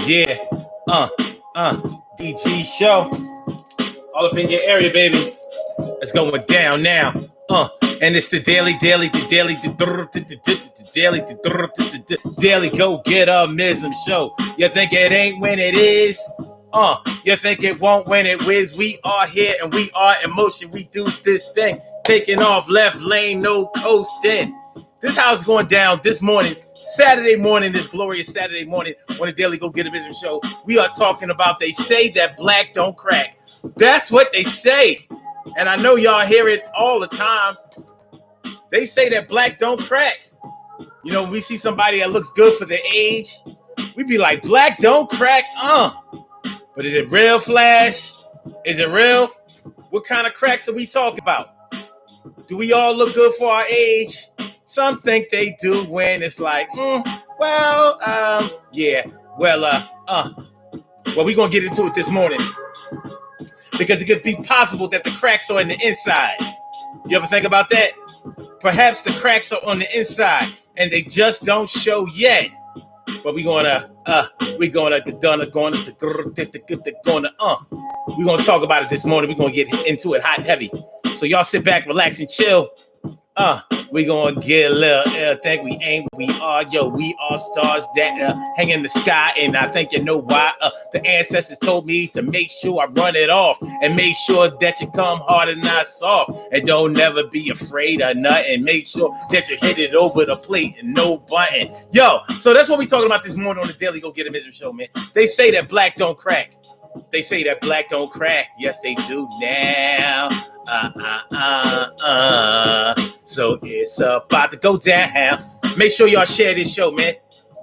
Yeah. DG show. All up in your area, baby. It's going down now. And it's the daily go get mism show. You think it ain't when it is? You think it won't when it whiz? We are here and we are in motion. We do this thing, taking off left lane, no coasting. This house going down this morning, Saturday morning, this glorious Saturday morning on the Daily Go Get a Business show. We are talking about, they say that black don't crack. That's what they say. And I know y'all hear it all the time. They say that black don't crack. You know, when we see somebody that looks good for their age, we be like, black don't crack, But is it real, Flash? Is it real? What kind of cracks are we talking about? Do we all look good for our age? Some think they do when it's like, yeah. Well, we're going to get into it this morning. Because it could be possible that the cracks are in the inside. You ever think about that? Perhaps the cracks are on the inside and they just don't show yet. But we're gonna talk about it this morning. We're gonna get into it hot and heavy. So y'all sit back, relax, and chill. We gonna get a little think we ain't, we are, we are stars that hang in the sky, and I think you know why. The ancestors told me to make sure I run it off and make sure that you come hard and not soft, and don't never be afraid of nothing. Make sure that you hit it over the plate and no button. So that's what we talking about this morning on the Daily Go Get a Business show, man. They say that black don't crack. They say that black don't crack. Yes, they do now. So it's about to go down. Make sure y'all share this show, man.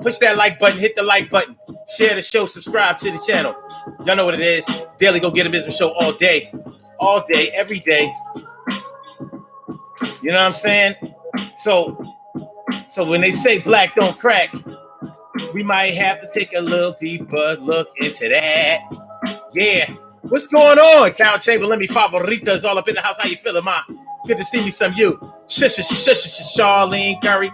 Push that like button, hit the like button, share the show, subscribe to the channel. Y'all know what it is. Daily Go Get a Business show all day, every day. You know what I'm saying? So when they say black don't crack, we might have to take a little deeper look into that. Yeah. What's going on? Carol Chamberlain, mi favorita, all up in the house. How you feeling, ma? Good to see me some you. Charlene Curry.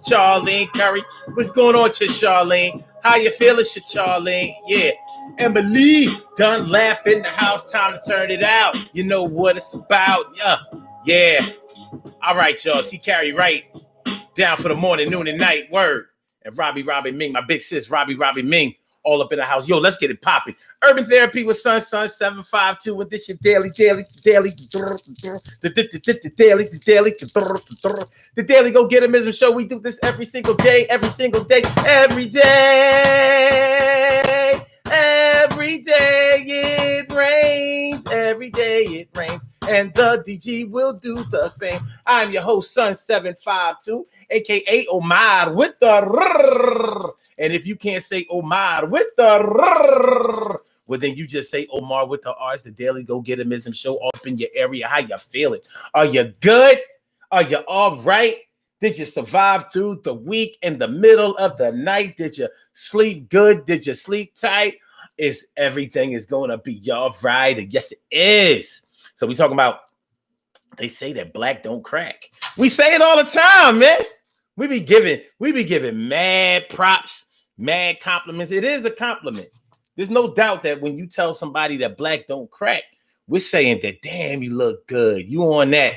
Charlene Curry. What's going on, Charlene? How you feeling, Charlene? Yeah. Emily Dunlap in the house. Time to turn it out. You know what it's about. Yeah. All right, y'all. T. Carey, right? Down for the morning, noon, and night. Word. And Robbie Ming, my big sis, Robbie Ming. All up in the house. Let's get it popping. Urban Therapy with Sun 752 with this your daily. The Daily Go Get a Business show. We do this every single day. Every day it rains. Every day it rains. And the DG will do the same. I'm your host, Sun 752, aka Omar with the. And if you can't say Omar with the, well, then you just say Omar with the R's. The Daily Go Get a Mism show up in your area. How you feeling? Are you good? Are you all right? Did you survive through the week in the middle of the night? Did you sleep good? Did you sleep tight? Everything is going to be all right? And yes, it is. So we talking about, they say that black don't crack. We say it all the time, man. We be giving mad props, mad compliments. It is a compliment. There's no doubt that when you tell somebody that black don't crack, we're saying that, damn, you look good. You on that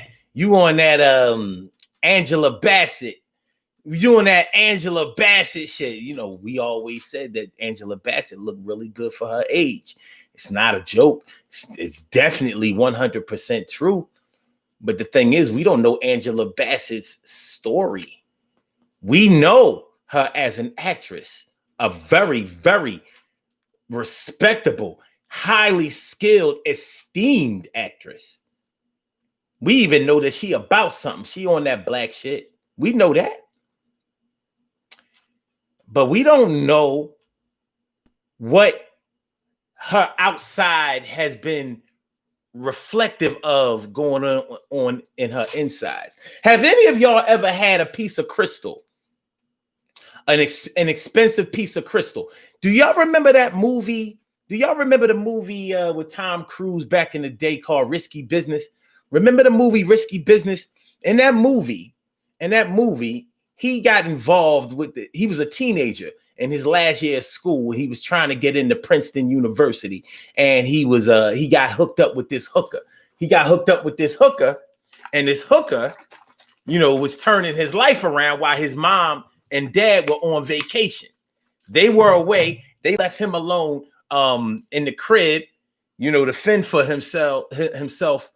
Angela Bassett. You on that Angela Bassett shit. You know, we always said that Angela Bassett looked really good for her age. It's not a joke. It's definitely 100% true. But the thing is, we don't know Angela Bassett's story. We know her as an actress, a very, very respectable, highly skilled, esteemed actress. We even know that she about something. She on that black shit. We know that. But we don't know what her outside has been reflective of going on in her insides. Have any of y'all ever had a piece of crystal? An expensive piece of crystal. Do y'all remember that movie? Do y'all remember the movie with Tom Cruise back in the day called Risky Business? Remember the movie Risky Business? In that movie, he got involved with he was a teenager in his last year of school. He was trying to get into Princeton University, and he got hooked up with this hooker. And this hooker, was turning his life around while his mom and dad were on vacation. They were away. They left him alone in the crib, to fend for himself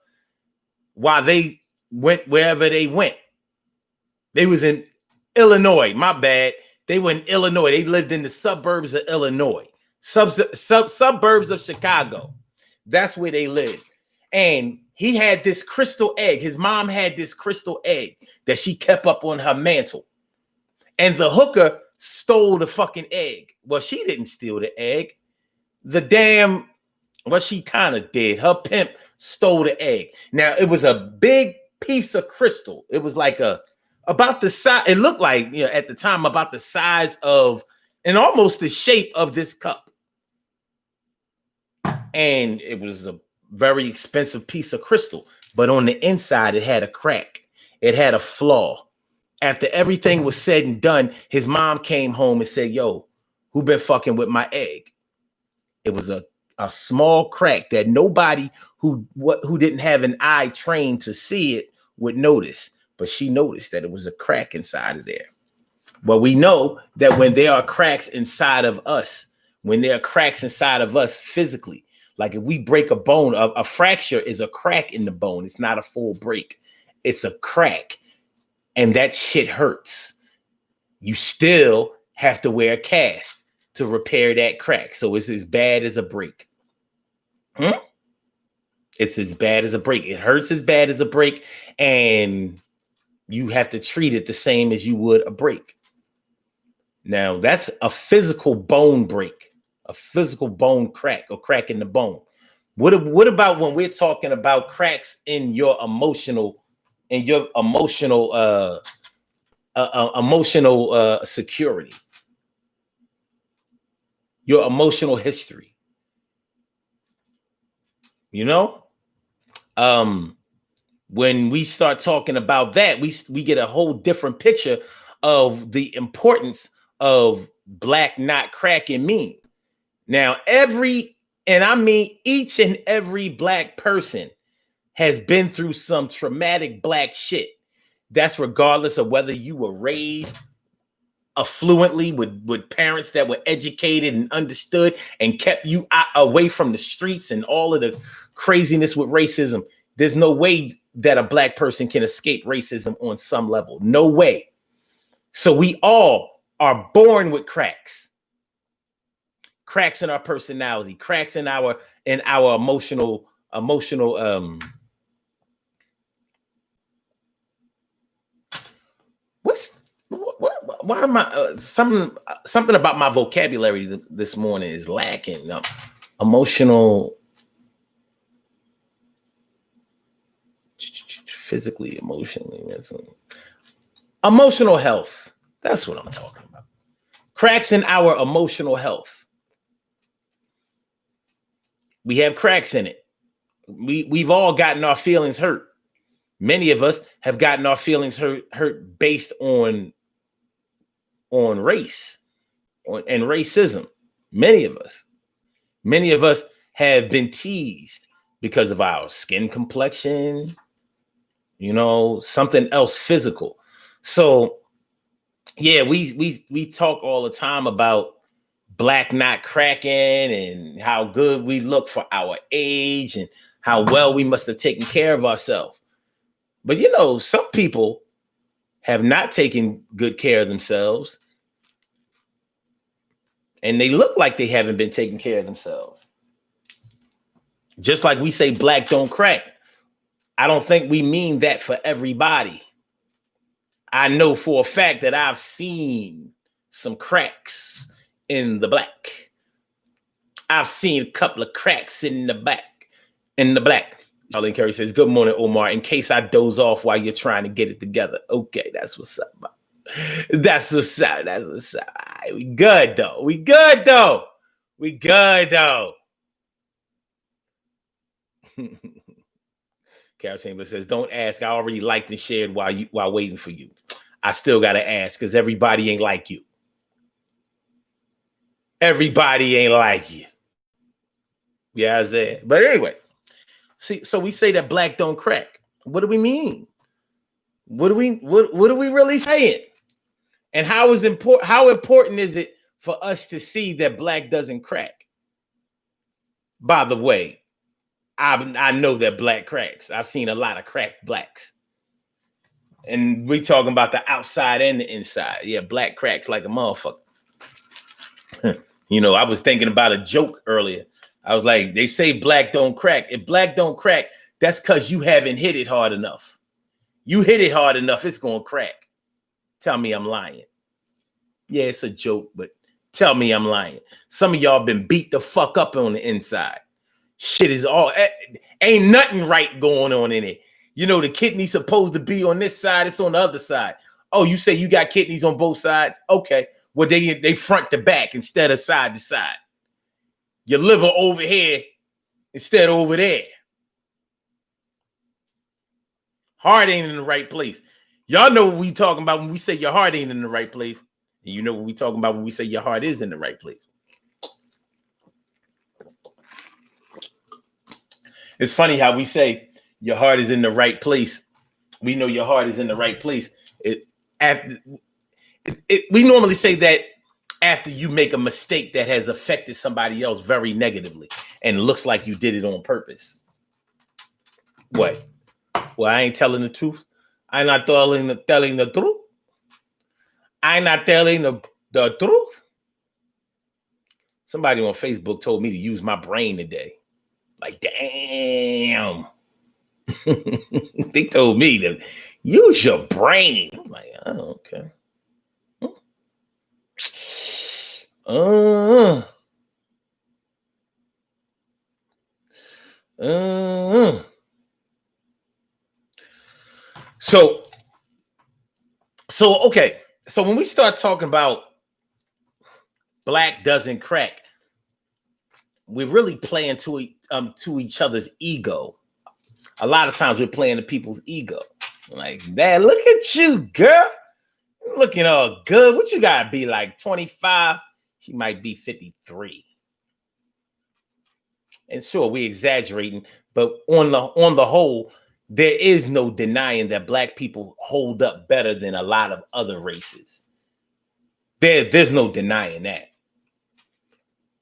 while they went wherever they went. They was in Illinois. My bad. They were in Illinois. They lived in the suburbs of Illinois, suburbs of Chicago. That's where they lived. And he had this crystal egg. His mom had this crystal egg that she kept up on her mantle. And the hooker stole the fucking egg. Well, she didn't steal the egg. She kind of did. Her pimp stole the egg. Now, it was a big piece of crystal. It was like about the size, it looked like, at the time, about the size of, and almost the shape of this cup. And it was a very expensive piece of crystal. But on the inside, it had a crack. It had a flaw. After everything was said and done, his mom came home and said, yo, who been fucking with my egg? It was a small crack that nobody who didn't have an eye trained to see it would notice. But she noticed that it was a crack inside of there. Well, we know that when there are cracks inside of us, physically, like if we break a bone, a fracture is a crack in the bone. It's not a full break. It's a crack. And that shit hurts. You still have to wear a cast to repair that crack. So it's as bad as a break. It's as bad as a break. It hurts as bad as a break. And you have to treat it the same as you would a break. Now, that's a physical bone break, a physical bone crack or crack in the bone. What about when we're talking about cracks in your emotional security, your emotional history? When we start talking about that, we get a whole different picture of the importance of black not cracking mean. Now, each and every black person has been through some traumatic black shit. That's regardless of whether you were raised affluently with parents that were educated and understood and kept you away from the streets and all of the craziness with racism. There's no way that a black person can escape racism on some level. No way. So we all are born with cracks in our personality, cracks in our emotional why am I something about my vocabulary this morning is lacking. Physically, emotionally, emotional health. That's what I'm talking about. Cracks in our emotional health. We have cracks in it. We've all gotten our feelings hurt. Many of us have gotten our feelings hurt based on race and racism. Many of us have been teased because of our skin complexion, something else physical. So yeah, we talk all the time about black not cracking and how good we look for our age and how well we must have taken care of ourselves. But some people have not taken good care of themselves and they look like they haven't been taking care of themselves. Just like we say black don't crack. I don't think we mean that for everybody. I know for a fact that I've seen some cracks in the black. I've seen a couple of cracks in the black. Charlene Curry says, good morning, Omar. In case I doze off while you're trying to get it together. Okay, that's what's up. That's what's up. Right, we good though. Carol Chamberlain says, don't ask. I already liked and shared while waiting for you. I still got to ask because everybody ain't like you. everybody ain't like you. Yeah, I said. But anyway, see, so we say that black don't crack. What do we mean? What are we really saying? And how important is it for us to see that black doesn't crack? By the way, I know that black cracks. I've seen a lot of cracked blacks. And we talking about the outside and the inside. Yeah, black cracks like a motherfucker. You know, I was thinking about a joke earlier. I was like, they say black don't crack. If black don't crack, that's because you haven't hit it hard enough. You hit it hard enough, it's going to crack. Tell me I'm lying. Yeah, it's a joke, but tell me I'm lying. Some of y'all been beat the fuck up on the inside. Shit is all, ain't nothing right going on in it. You know, the kidney's supposed to be on this side, it's on the other side. Oh, you say you got kidneys on both sides? Okay, well, they front to back instead of side to side. Your liver over here instead of over there. Heart ain't in the right place. Y'all know what we talking about when we say your heart ain't in the right place. And you know what we talking about when we say your heart is in the right place. It's funny how we say your heart is in the right place. We know your heart is in the right place. We normally say that after you make a mistake that has affected somebody else very negatively and looks like you did it on purpose. What? Well, I ain't telling the truth. I'm not telling the truth. I'm not telling the truth. Somebody on Facebook told me to use my brain today. Like, damn. They told me to use your brain. I'm like, oh, okay. So okay. So when we start talking about black doesn't crack, we're really playing to each other's ego. A lot of times we're playing to people's ego. Like, Dad, look at you, girl. Looking all good. What you gotta be, like 25? She might be 53. And sure, we're exaggerating, but on the whole, there is no denying that black people hold up better than a lot of other races. There's no denying that.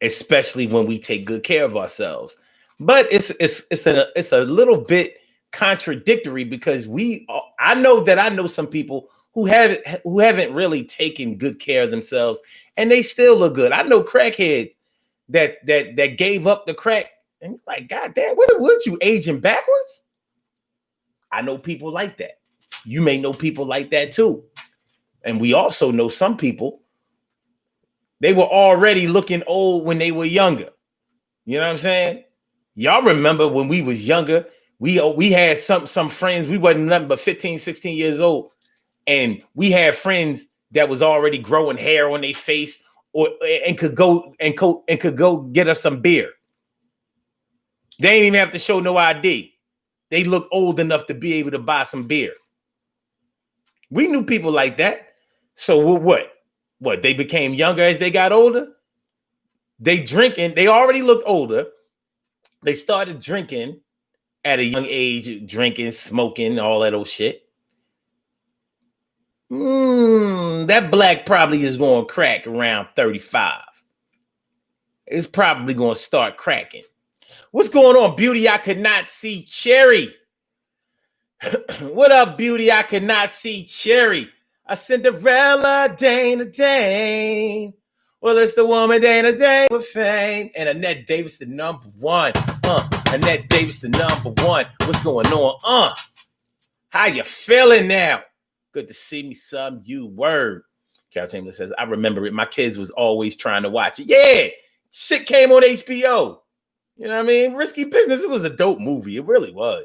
Especially when we take good care of ourselves. But it's a little bit contradictory because I know some people who haven't really taken good care of themselves and they still look good. I know crackheads that gave up the crack and like, God damn, what you aging backwards? I know people like that. You may know people like that too. And we also know some people, they were already looking old when they were younger. You know what I'm saying? Y'all remember when we was younger, we had some friends, we wasn't nothing but 15, 16 years old. And we had friends that was already growing hair on their face and could go get us some beer. They didn't even have to show no ID. They looked old enough to be able to buy some beer. We knew people like that. So what? They became younger as they got older? They already looked older. They started drinking at a young age, drinking, smoking, all that old shit. That black probably is going to crack around 35. It's probably going to start cracking. What's going on, Beauty? I could not see Cherry. What up, Beauty? I could not see Cherry. A Cinderella, Dana Dane. Well, it's the woman Dana Dane with fame. And Annette Davis, the number one. Annette Davis, the number one. What's going on? How you feeling now? Good to see me, some you word. Carol Chamberlain says, I remember it. My kids was always trying to watch it. Yeah, shit came on HBO. You know what I mean? Risky Business. It was a dope movie. It really was.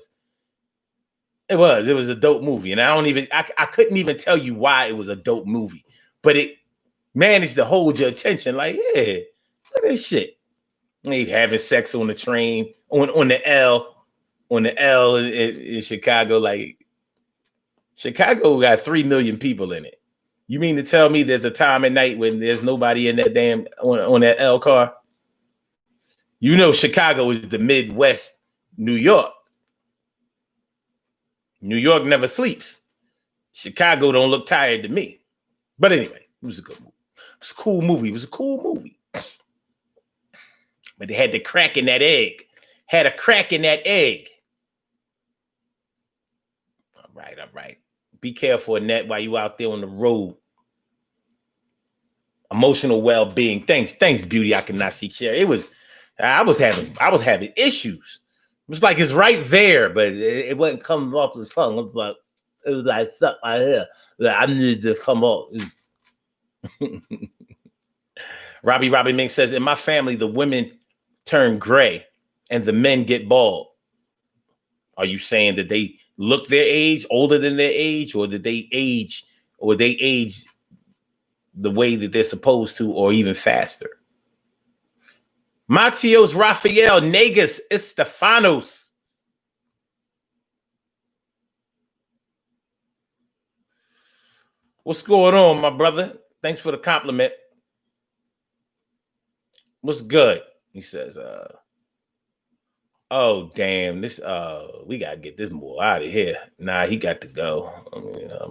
It was a dope movie. And I couldn't even tell you why it was a dope movie. But it managed to hold your attention. Like, yeah, look at this shit. They having sex on the train, on the L in Chicago. Like, Chicago got 3 million people in it. You mean to tell me there's a time at night when there's nobody in that damn on that L car? You know, Chicago is the Midwest, New York. New York never sleeps. Chicago don't look tired to me. But anyway, it was a good movie. It was a cool movie. It was a cool movie. But they had the crack in that egg. Had a crack in that egg. All right. Be careful, Annette, while you out there on the road. Emotional well-being. Thanks, beauty. I cannot see share. I was having issues. It was like it's right there, but it wasn't coming off the tongue. It was like stuck right here. I needed to come off. Robbie Mink says, in my family, the women turn gray and the men get bald. Are you saying that they look their age, older than their age, or did they age, the way that they're supposed to, or even faster? Matios Rafael Negas Estefanos. What's going on, my brother? Thanks for the compliment. What's good? He says, oh damn, this we gotta get this boy out of here. Nah, he got to go.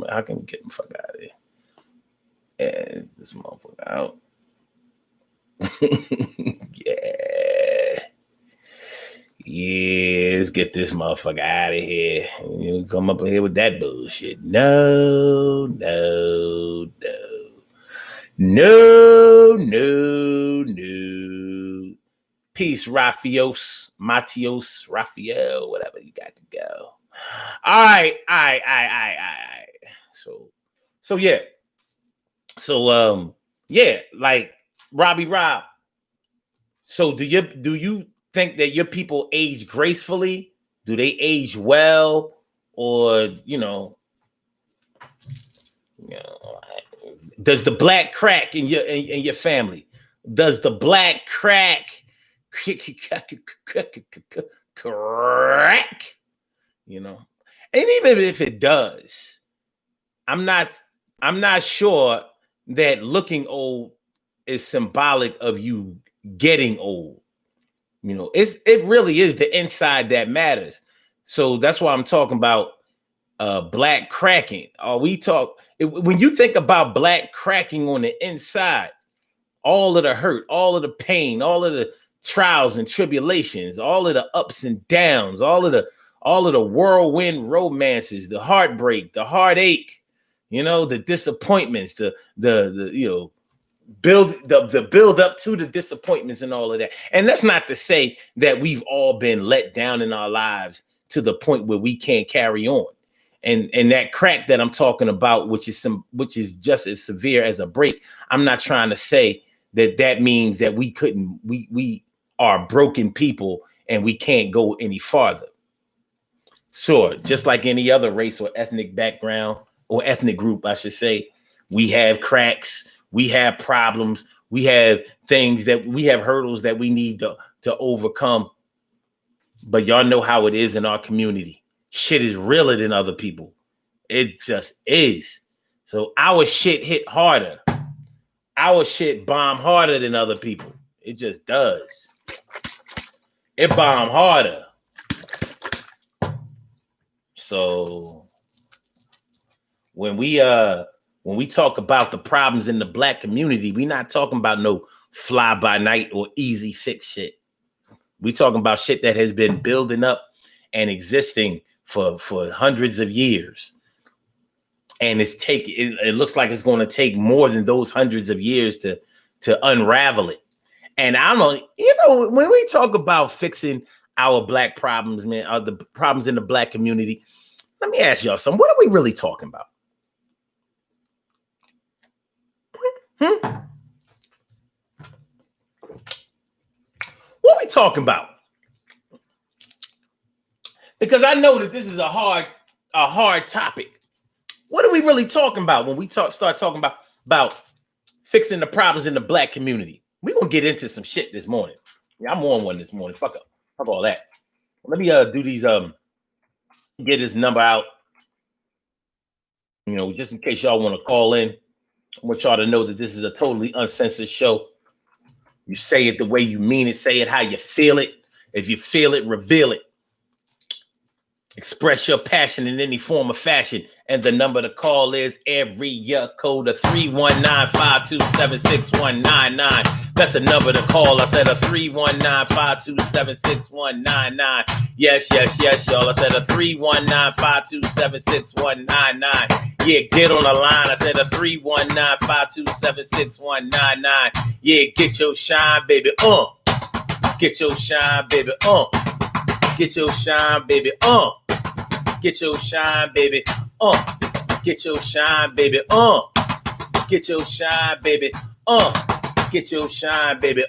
I can get him fuck out of here. And this motherfucker out. Yeah, let's get this motherfucker out of here. You come up here with that bullshit. No. Peace, Matios, Raphael, whatever, you got to go. All right. So yeah. So yeah, like Robbie Rob. So do you think that your people age gracefully? Do they age well? Or does the black crack in your family? Does the black crack crack? And even if it does, I'm not sure that looking old is symbolic of you getting old. It really is the inside that matters. So that's why I'm talking about black cracking. When you think about black cracking on the inside, all of the hurt, all of the pain, all of the trials and tribulations, all of the ups and downs, all of the whirlwind romances, the heartbreak, the heartache, the disappointments, the build up to the disappointments and all of that. And that's not to say that we've all been let down in our lives to the point where we can't carry on. And that crack that I'm talking about, which is just as severe as a break, I'm not trying to say that means that we are broken people and we can't go any farther. Sure, just like any other race or ethnic background or ethnic group, I should say, we have cracks, we have problems, we have hurdles that we need to overcome. But y'all know how it is in our community. Shit is realer than other people. It just is. So our shit hit harder. Our shit bomb harder than other people. It just does. It bomb harder. So when we talk about the problems in the black community, we're not talking about no fly by night or easy fix shit. We talking about shit that has been building up and existing for hundreds of years. And it looks like it's going to take more than those hundreds of years to unravel it. And I don't know, when we talk about fixing our black problems, man, the problems in the black community, let me ask y'all something. What are we really talking about? What are we talking about? Because I know that this is a hard topic. What are we really talking about when we start talking about fixing the problems in the black community? We're going to get into some shit this morning. Yeah, I'm on one this morning. Fuck all that. Let me do these, get his number out, just in case y'all want to call in. I want y'all to know that this is a totally uncensored show. You say it the way you mean it. Say it how you feel it. If you feel it, reveal it. Express your passion in any form or fashion. And the number to call is area code 319-527-6199. That's a number to call. I said a 319-527-6199. Yes, y'all. I said a 319-527-6199. Yeah, get on the line. I said a 319-527-6199. Yeah, get your shine, baby. Get your shine, baby. Get your shine, baby. Get your shine, baby. Get your shine, baby. Get your shine, baby. Get your shine, baby.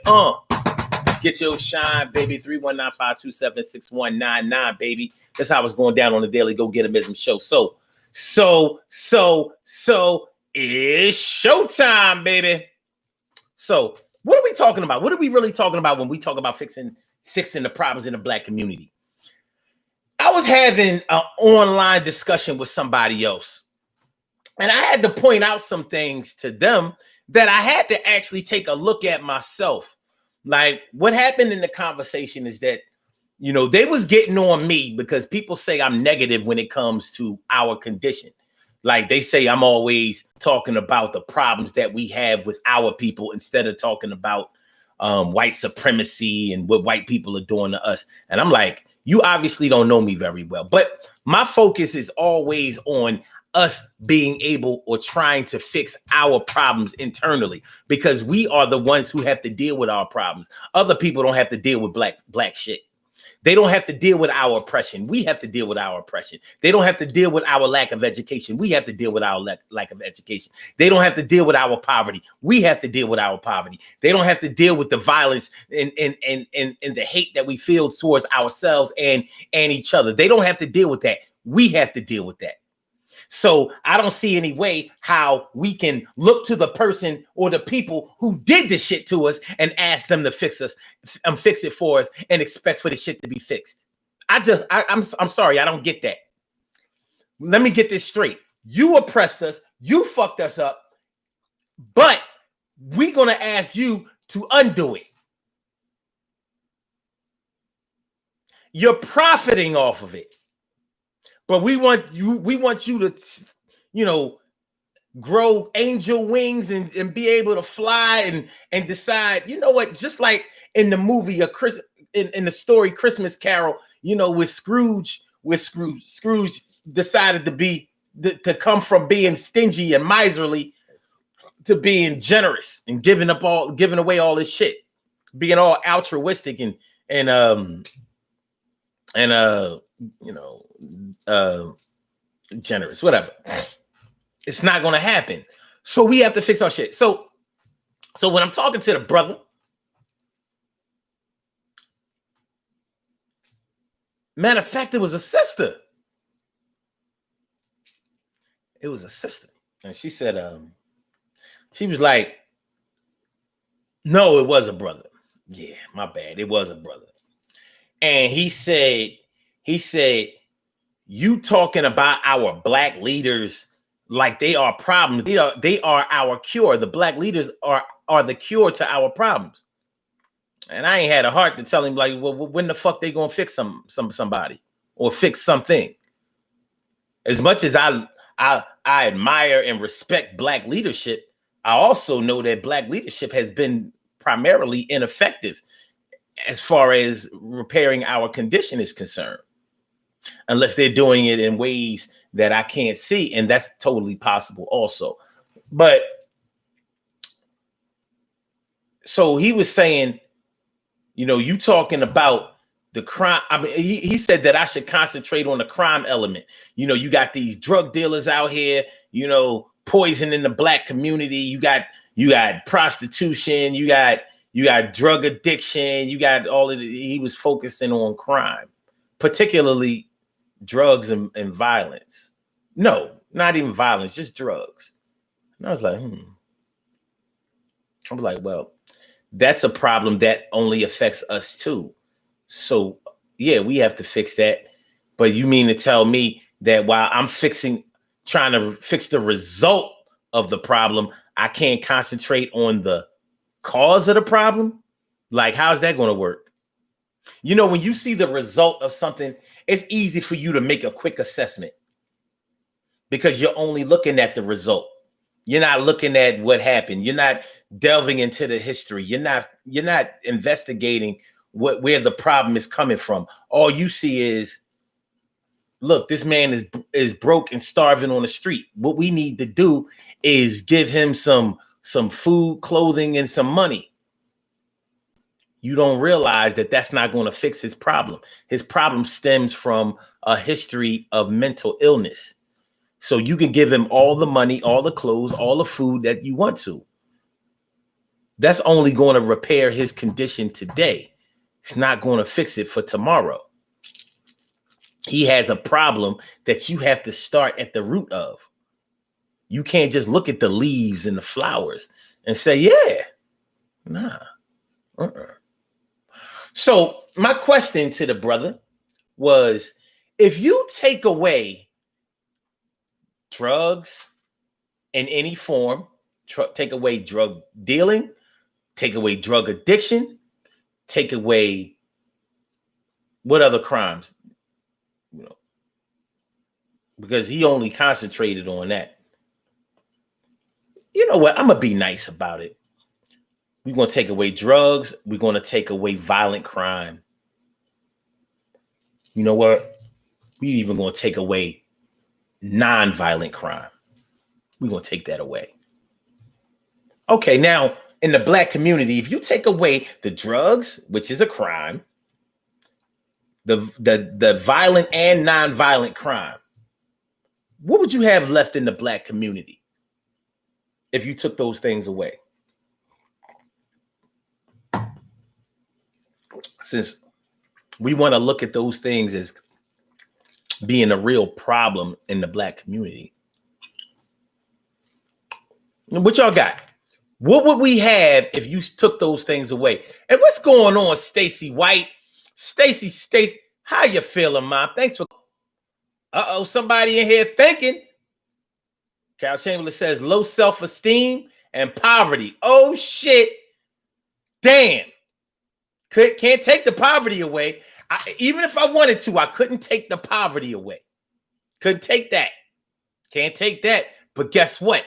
Get your shine, baby. 319-527-6199, baby. That's how it's going down on the Daily Go Getimism show. So it's showtime, baby. So what are we talking about? What are we really talking about when we talk about fixing the problems in the Black community? I was having an online discussion with somebody else, and I had to point out some things to them that I had to actually take a look at myself. Like, what happened in the conversation is that, you know, they was getting on me because people say I'm negative when it comes to our condition. Like, they say I'm always talking about the problems that we have with our people instead of talking about white supremacy and what white people are doing to us. And I'm like, you obviously don't know me very well, but my focus is always on us being able or trying to fix our problems internally, because we are the ones who have to deal with our problems. Other people don't have to deal with black shit. They don't have to deal with our oppression. We have to deal with our oppression. They don't have to deal with our lack of education. We have to deal with our lack of education. They don't have to deal with our poverty. We have to deal with our poverty. They don't have to deal with the violence and the hate that we feel towards ourselves and each other. They don't have to deal with that. We have to deal with that. So I don't see any way how we can look to the person or the people who did this shit to us and ask them to fix it for us and expect for the shit to be fixed. I'm sorry, I don't get that. Let me get this straight. You oppressed us, you fucked us up, but we're gonna ask you to undo it. You're profiting off of it. But we want you to, you know, grow angel wings and be able to fly and decide, you know what, just like in the movie in the story Christmas Carol, you know, with Scrooge decided to come from being stingy and miserly to being generous and giving away all this shit, being all altruistic and generous, whatever. It's not going to happen. So we have to fix our shit. So when I'm talking to the brother, matter of fact, it was a sister. It was a sister. And she said, she was like, no, it was a brother. Yeah, my bad. It was a brother. And he said, you talking about our black leaders like they are problems. They are our cure. The black leaders are the cure to our problems. And I ain't had a heart to tell him, like, well, when the fuck they gonna fix somebody or fix something? As much as I admire and respect black leadership, I also know that black leadership has been primarily ineffective as far as repairing our condition is concerned, unless they're doing it in ways that I can't see. And that's totally possible also. But so he was saying, you know, you talking about the crime. I mean, he said that I should concentrate on the crime element. You know, you got these drug dealers out here, you know, poisoning the black community. You got prostitution. You got drug addiction. You got all of it. He was focusing on crime, particularly drugs and violence. No, not even violence, just drugs. And I was like, I'm like, well, that's a problem that only affects us too. So yeah, we have to fix that. But you mean to tell me that while I'm trying to fix the result of the problem, I can't concentrate on the cause of the problem. Like, how's that going to work? You know, when you see the result of something, it's easy for you to make a quick assessment because you're only looking at the result. You're not looking at what happened. You're not delving into the history. You're not investigating where the problem is coming from. All you see is, look, this man is broke and starving on the street. What we need to do is give him some food, clothing, and some money. You don't realize that that's not going to fix his problem. His problem stems from a history of mental illness. So you can give him all the money, all the clothes, all the food that you want to. That's only going to repair his condition today. It's not going to fix it for tomorrow. He has a problem that you have to start at the root of. You can't just look at the leaves and the flowers and say, yeah, nah. So my question to the brother was, if you take away drugs in any form, take away drug dealing, take away drug addiction, take away what other crimes? You know, because he only concentrated on that. You know what? I'm going to be nice about it. We're going to take away drugs. We're going to take away violent crime. You know what? We're even going to take away non-violent crime. We're going to take that away. Okay, now in the black community, if you take away the drugs, which is a crime, the violent and non-violent crime, what would you have left in the black community if you took those things away? Since we want to look at those things as being a real problem in the black community, what y'all got? What would we have if you took those things away? And what's going on, Stacy White? Stacy, how you feeling, Mom? Thanks for. Somebody in here thinking. Carol Chamberlain says low self-esteem and poverty. Oh shit! Damn. Can't take the poverty away. Even if I wanted to, I couldn't take the poverty away. Couldn't take that. Can't take that. But guess what?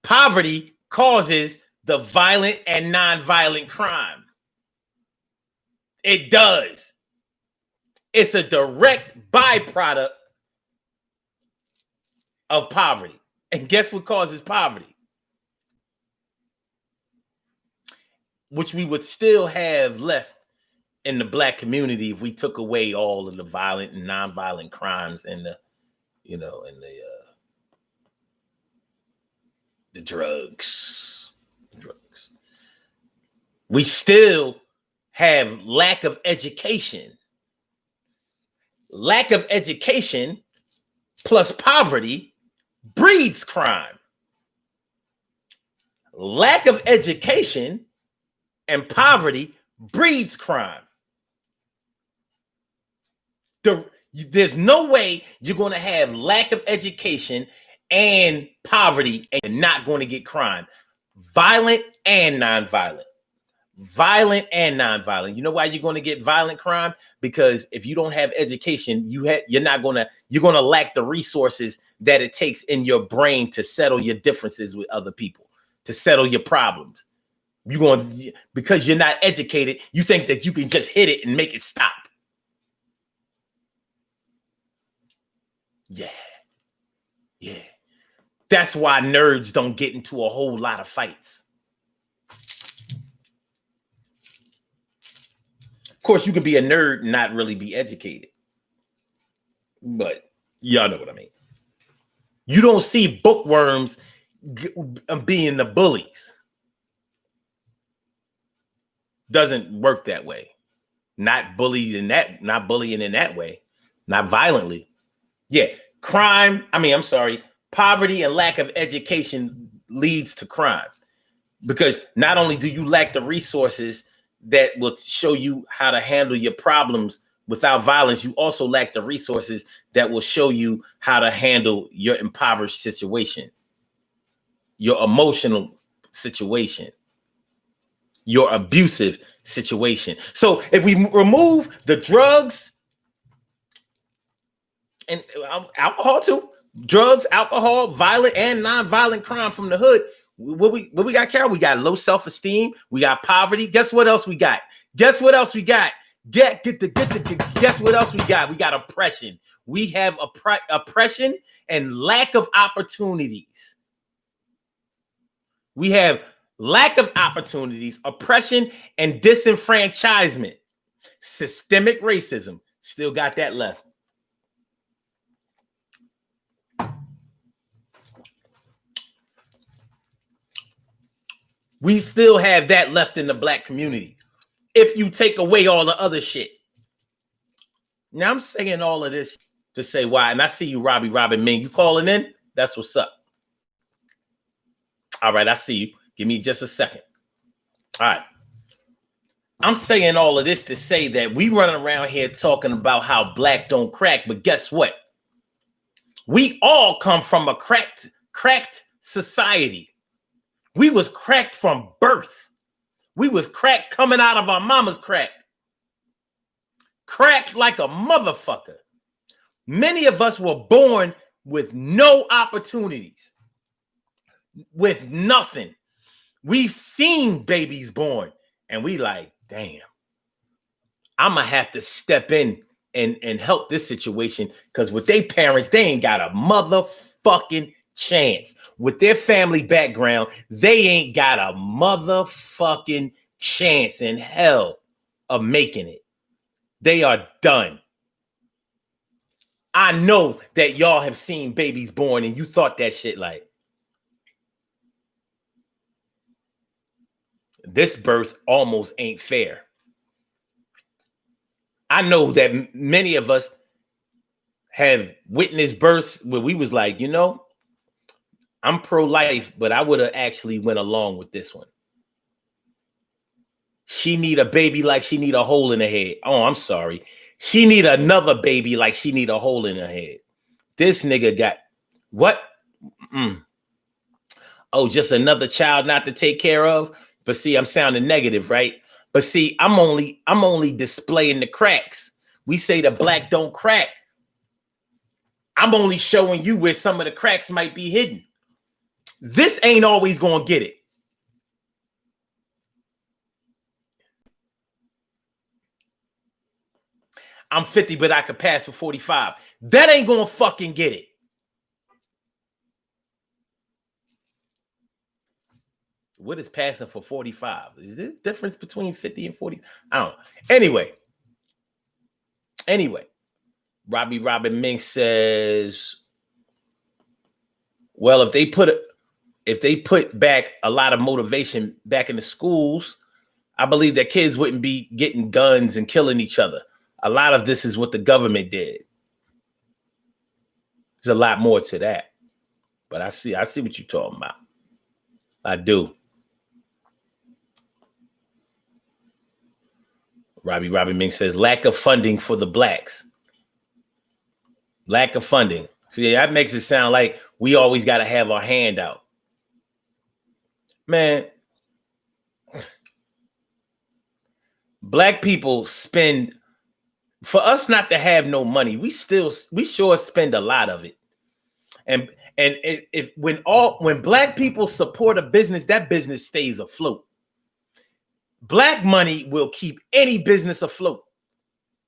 Poverty causes the violent and non-violent crime. It does. It's a direct byproduct of poverty. And guess what causes poverty? Which we would still have left in the black community if we took away all of the violent and non-violent crimes and the drugs. We still have lack of education. Lack of education plus poverty breeds crime. Lack of education and poverty breeds crime. There's no way you're going to have lack of education and poverty and you're not going to get crime. Violent and nonviolent. Violent and nonviolent. You know why you're going to get violent crime? Because if you don't have education, you're going to lack the resources that it takes in your brain to settle your differences with other people, to settle your problems. Because you're not educated, you think that you can just hit it and make it stop. Yeah. That's why nerds don't get into a whole lot of fights. Of course, you can be a nerd and not really be educated. But y'all know what I mean. You don't see bookworms being the bullies. Doesn't work that way. Not bullying in that way. Not violently. Yeah. Poverty and lack of education leads to crime. Because not only do you lack the resources that will show you how to handle your problems without violence, you also lack the resources that will show you how to handle your impoverished situation. your emotional situation, your abusive situation. So if we remove the drugs and alcohol too, drugs, alcohol, violent and non-violent crime from the hood, what we got, Carol? We got low self-esteem, we got poverty. Guess what else we got? Guess what else we got? Guess what else we got? We got oppression. We have oppression and lack of opportunities. We have lack of opportunities, oppression, and disenfranchisement. Systemic racism. Still got that left. We still have that left in the black community. If you take away all the other shit. Now I'm saying all of this to say why. And I see you, Robin Ming. You calling in? That's what's up. All right, I see you. Give me just a second. All right. I'm saying all of this to say that we running around here talking about how black don't crack, but guess what? We all come from a cracked society. We was cracked from birth. We was cracked coming out of our mama's crack. Cracked like a motherfucker. Many of us were born with no opportunities, with nothing. We've seen babies born and we like, damn, I'm going to have to step in and help this situation because with their parents, they ain't got a motherfucking chance. With their family background, they ain't got a motherfucking chance in hell of making it. They are done. I know that y'all have seen babies born and you thought that shit like, this birth almost ain't fair. I know that many of us have witnessed births where we was like, you know, I'm pro-life, but I would have actually went along with this one. She need a baby like she need a hole in her head. Oh, I'm sorry. She need another baby like she need a hole in her head. This nigga got what? Oh, just another child not to take care of. But see, I'm sounding negative, right? But see, I'm only displaying the cracks. We say the black don't crack. I'm only showing you where some of the cracks might be hidden. This ain't always gonna get it. I'm 50, but I could pass for 45. That ain't gonna fucking get it. What is passing for 45? Is there a difference between 50 and 40? I don't know. Anyway, Robin Ming says, well, if they put back a lot of motivation back in the schools, I believe that kids wouldn't be getting guns and killing each other. A lot of this is what the government did. There's a lot more to that. But I see what you're talking about. I do. Robin Ming says, lack of funding for the blacks. Lack of funding. Yeah, that makes it sound like we always got to have our hand out. Man, black people spend, for us not to have no money, we sure spend a lot of it. And when black people support a business, that business stays afloat. Black money will keep any business afloat,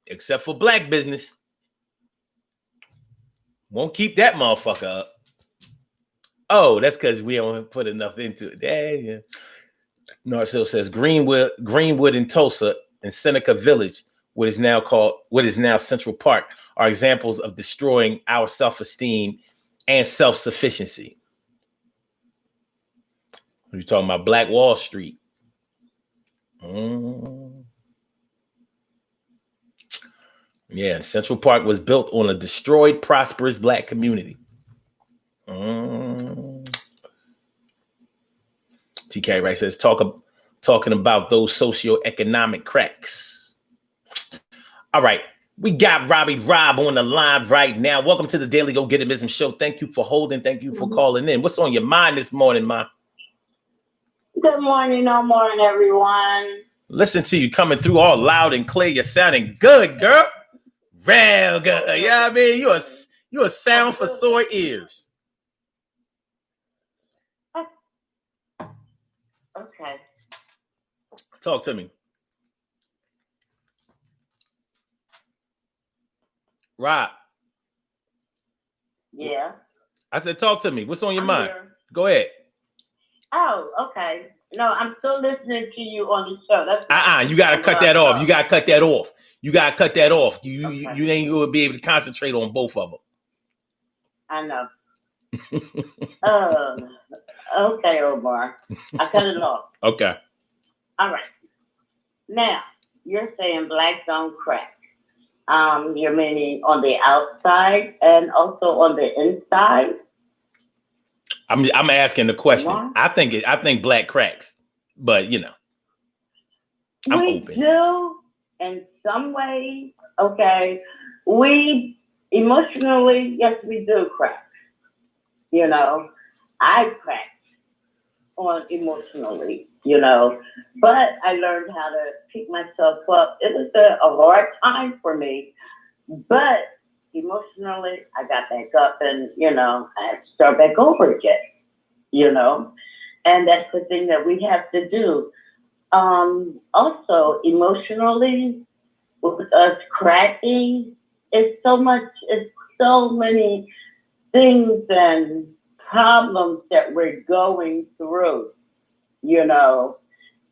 except for black business. Won't keep that motherfucker up. Oh, that's because we don't put enough into it. Yeah. Narcil says Greenwood and Tulsa and Seneca Village, what is now Central Park, are examples of destroying our self-esteem and self-sufficiency. We're talking about Black Wall Street. Yeah, Central Park was built on a destroyed, prosperous black community. TK Wright says, talking about those socioeconomic cracks. All right, We got Robbie Rob on the line right now. Welcome to the Daily Go Get It Show. Thank you for holding. Thank you for calling in. What's on your mind this morning, Ma? Good morning, everyone. Listen to you coming through all loud and clear. You're sounding good, girl. Real good. Yeah, I mean, you a sound for sore ears. Okay. Talk to me. Rob. Yeah. I said, talk to me. What's on your mind? Here. Go ahead. Oh, okay. No, I'm still listening to you on the show. That's you gotta cut that off. You gotta cut that off. You gotta cut that off. You ain't gonna be able to concentrate on both of them. I know. Okay, Omar. I cut it off. Okay. All right. Now, you're saying blacks don't crack. You're meaning on the outside and also on the inside? I'm asking the question. What? I think black cracks, but you know, I'm we open. Do in some ways. Okay, we emotionally, yes, we do crack. You know, I cracked on emotionally. You know, but I learned how to pick myself up. It was a hard time for me, but emotionally, I got back up and, you know, I had to start back over again, you know, and that's the thing that we have to do. Also, emotionally, with us cracking, it's so many things and problems that we're going through, you know.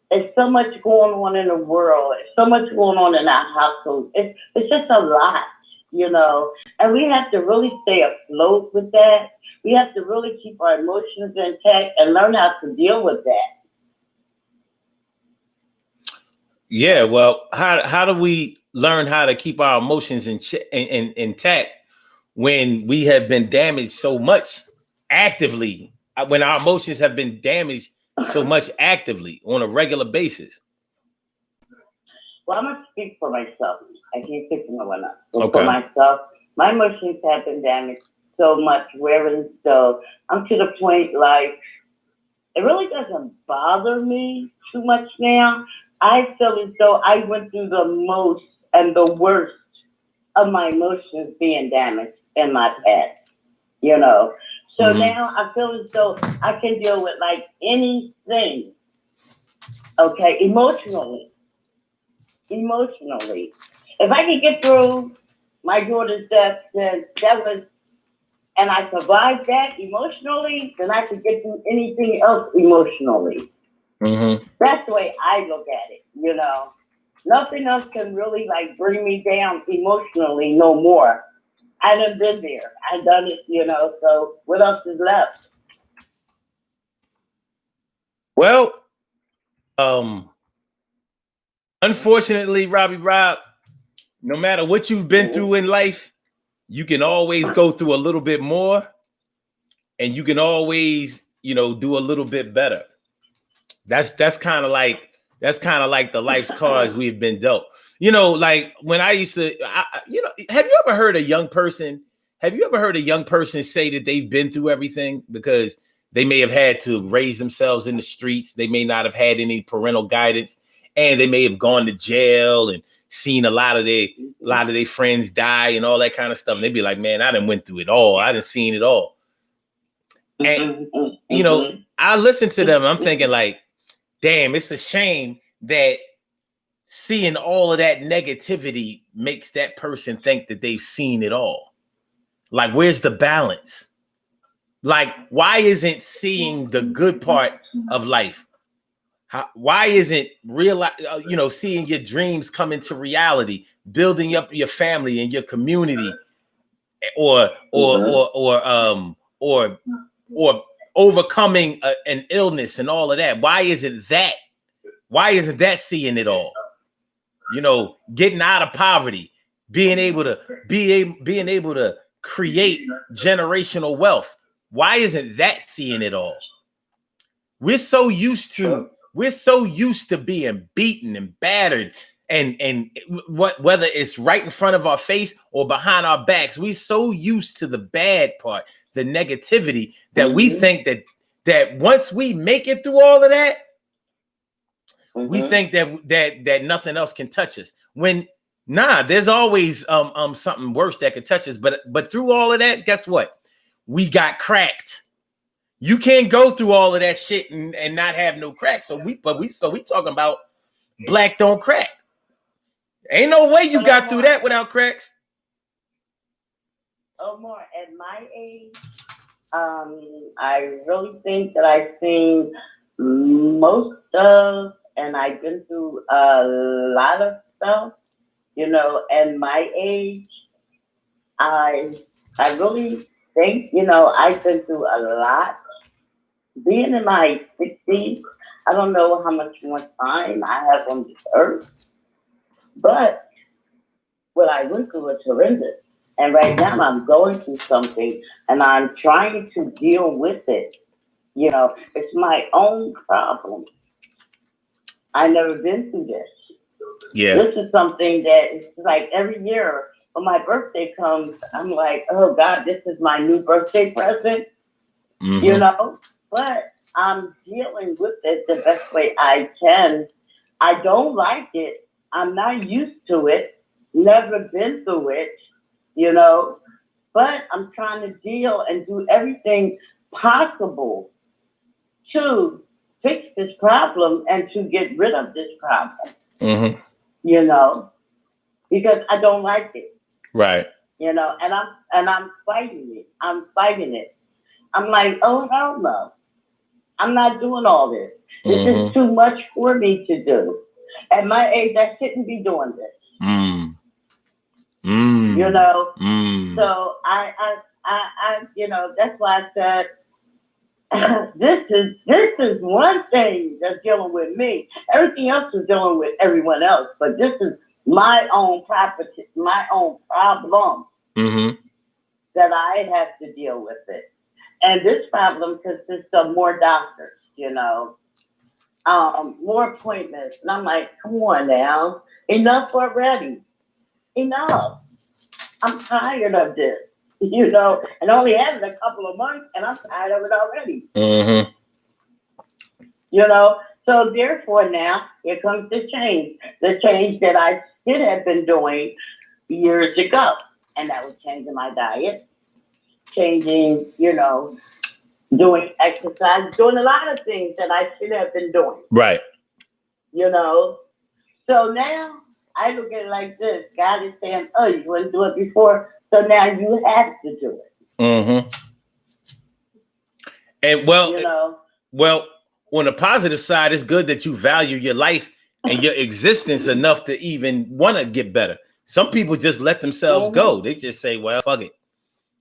There's so much going on in the world. There's so much going on in our household. It's just a lot, you know, and we have to really stay afloat with that. We have to really keep our emotions intact and learn how to deal with that. Yeah, well, how do we learn how to keep our emotions intact when we have been damaged so much actively? When our emotions have been damaged so much actively on a regular basis? Well, I'm going to speak for myself. I can't speak for no one else. Okay. For myself, my emotions have been damaged so much, wherein so I'm to the point like it really doesn't bother me too much now. I feel as though I went through the most and the worst of my emotions being damaged in my past, you know. So now I feel as though I can deal with like anything, okay, emotionally. If I can get through my daughter's death, then that was, and I survived that emotionally, then I can get through anything else emotionally. That's the way I look at it, you know. Nothing else can really like bring me down emotionally no more. I done been there. I done it, you know, so what else is left? Well, unfortunately, Robbie Rob, no matter what you've been through in life, you can always go through a little bit more, and you can always, you know, do a little bit better. That's kind of like the life's cards we've been dealt. You know, like when I used to, you know, have you ever heard a young person say that they've been through everything because they may have had to raise themselves in the streets, they may not have had any parental guidance, and they may have gone to jail and seen a lot of their friends die and all that kind of stuff, and they'd be like, man, I done went through it all, I done seen it all. And you know, I listen to them, I'm thinking like, damn, it's a shame that seeing all of that negativity makes that person think that they've seen it all. Like, where's the balance? Like, why isn't seeing the good part of life? Why isn't seeing your dreams come into reality, building up your family and your community, or overcoming an illness and all of that? Why isn't that seeing it all? You know, getting out of poverty, being able to create generational wealth. Why isn't that seeing it all? We're so used to being beaten and battered and whether it's right in front of our face or behind our backs, we so used to the bad part, the negativity, that we think that once we make it through all of that, we think that nothing else can touch us. When there's always something worse that could touch us. But through all of that, guess what? We got cracked. You can't go through all of that shit and not have no cracks. So we talking about black don't crack. Ain't no way you got through that without cracks. Omar, at my age, I really think that I've seen most of, and I've been through a lot of stuff, you know, at my age. I really think, you know, I've been through a lot. Being in my 60s, I don't know how much more time I have on this earth, but what I went through was horrendous. And right now I'm going through something and I'm trying to deal with it. You know, it's my own problem. I've never been through this. Yeah. This is something that is like every year when my birthday comes, I'm like, oh God, this is my new birthday present, you know? But I'm dealing with it the best way I can. I don't like it. I'm not used to it. Never been through it, you know? But I'm trying to deal and do everything possible to fix this problem and to get rid of this problem, you know? Because I don't like it. Right. You know, and I'm fighting it. I'm fighting it. I'm like, oh hell no. I'm not doing all this. This is too much for me to do. At my age, I shouldn't be doing this. You know? So I you know, that's why I said this is one thing that's dealing with me. Everything else is dealing with everyone else, but this is my own property, my own problem that I have to deal with it. And this problem consists of more doctors, you know, more appointments. And I'm like, come on now, enough already. Enough. I'm tired of this, you know, and only having a couple of months and I'm tired of it already. You know, so therefore now here comes the change that I should have been doing years ago. And that was changing my diet, changing, you know, doing exercise, doing a lot of things that I should have been doing. Right. You know, so now I look at it like this. God is saying, oh, you wouldn't do it before, so now you have to do it. And well, you know, well, on the positive side, it's good that you value your life and your existence enough to even want to get better. Some people just let themselves go. They just say, well, fuck it.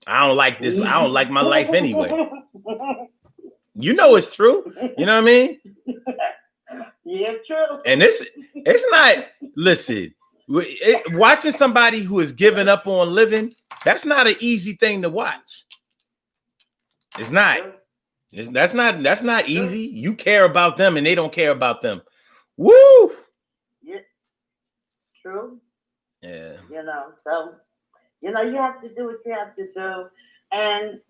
I don't like this. I don't like my life anyway. You know it's true. You know what I mean? Yeah, true. And it's not, listen, watching somebody who is giving up on living, that's not an easy thing to watch. It's not. That's not easy. You care about them and they don't care about them. Woo! Yeah. True. Yeah. You know, so, you know, you have to do what you have to do. And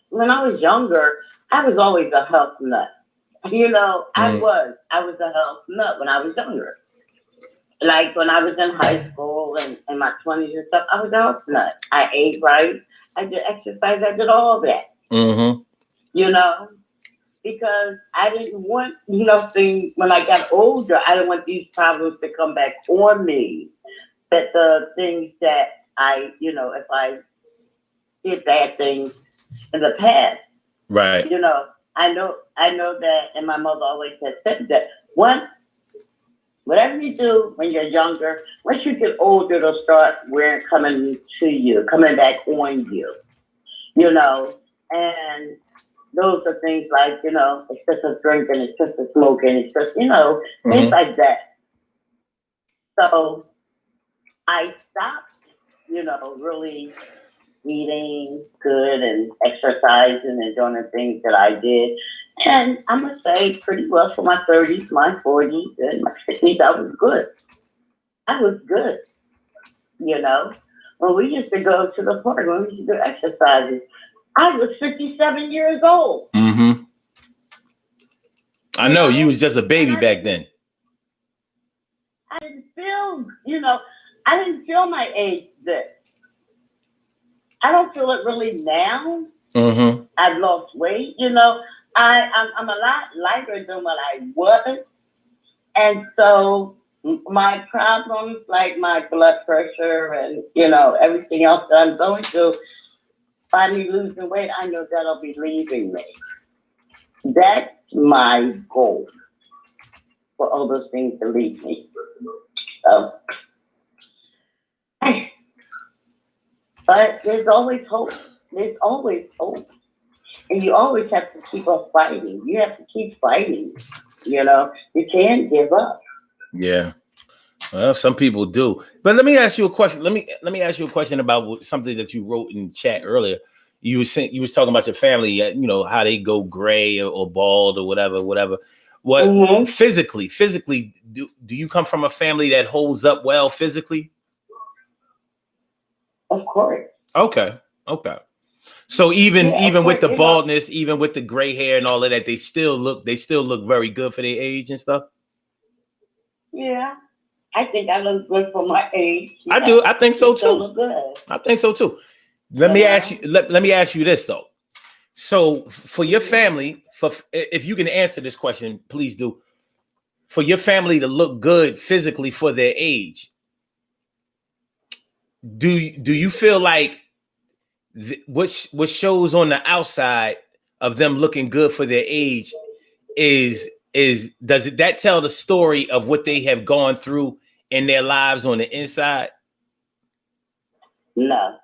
when I was younger, I was always a health nut. You know, I was a health nut when I was younger. Like when I was in high school and in my 20s and stuff, I was a health nut. I ate right. I did exercise. I did all that. You know, because I didn't want nothing when I got older. I didn't want these problems to come back on me. That the things that I, you know, if I did bad things in the past, right? You know, I know that, and my mother always has said that whatever you do when you're younger, once you get older, it'll start coming back on you. You know, and those are things like, you know, it's just a drinking, it's just a smoking, it's just, you know, things like that. So I stopped, you know, really eating good and exercising and doing the things that I did. And I'm going to say pretty well for my 30s, my 40s, and my 50s, I was good. I was good, you know. When we used to go to the park, when we used to do exercises, I was 57 years old. Mm-hmm. I know you was just a And baby back then. I didn't feel, I didn't feel my age then. I don't feel it really now. Mm-hmm. I've lost weight, I'm a lot lighter than what I was. And so my problems, like my blood pressure and, everything else that I'm going through, by me losing weight, I know that'll be leaving me. That's my goal, for all those things to leave me. So, but there's always hope. There's always hope. And you always have to keep on fighting. You have to keep fighting. You can't give up. Yeah. Well, some people do. But let me ask you a question. Let me ask you a question about something that you wrote in chat earlier. You was talking about your family, how they go gray or bald or whatever. What Mm-hmm. physically, do you come from a family that holds up well physically? Of course. Okay. So even with course, the baldness, even with the gray hair and all of that, they still look very good for their age and stuff. Yeah. I think I look good for my age. I do. I think so too. Look good. I think so too. Let me ask you this though. So for your family, if you can answer this question, please do. For your family to look good physically for their age, do you feel like what shows on the outside of them looking good for their age does that tell the story of what they have gone through in their lives on the inside? No.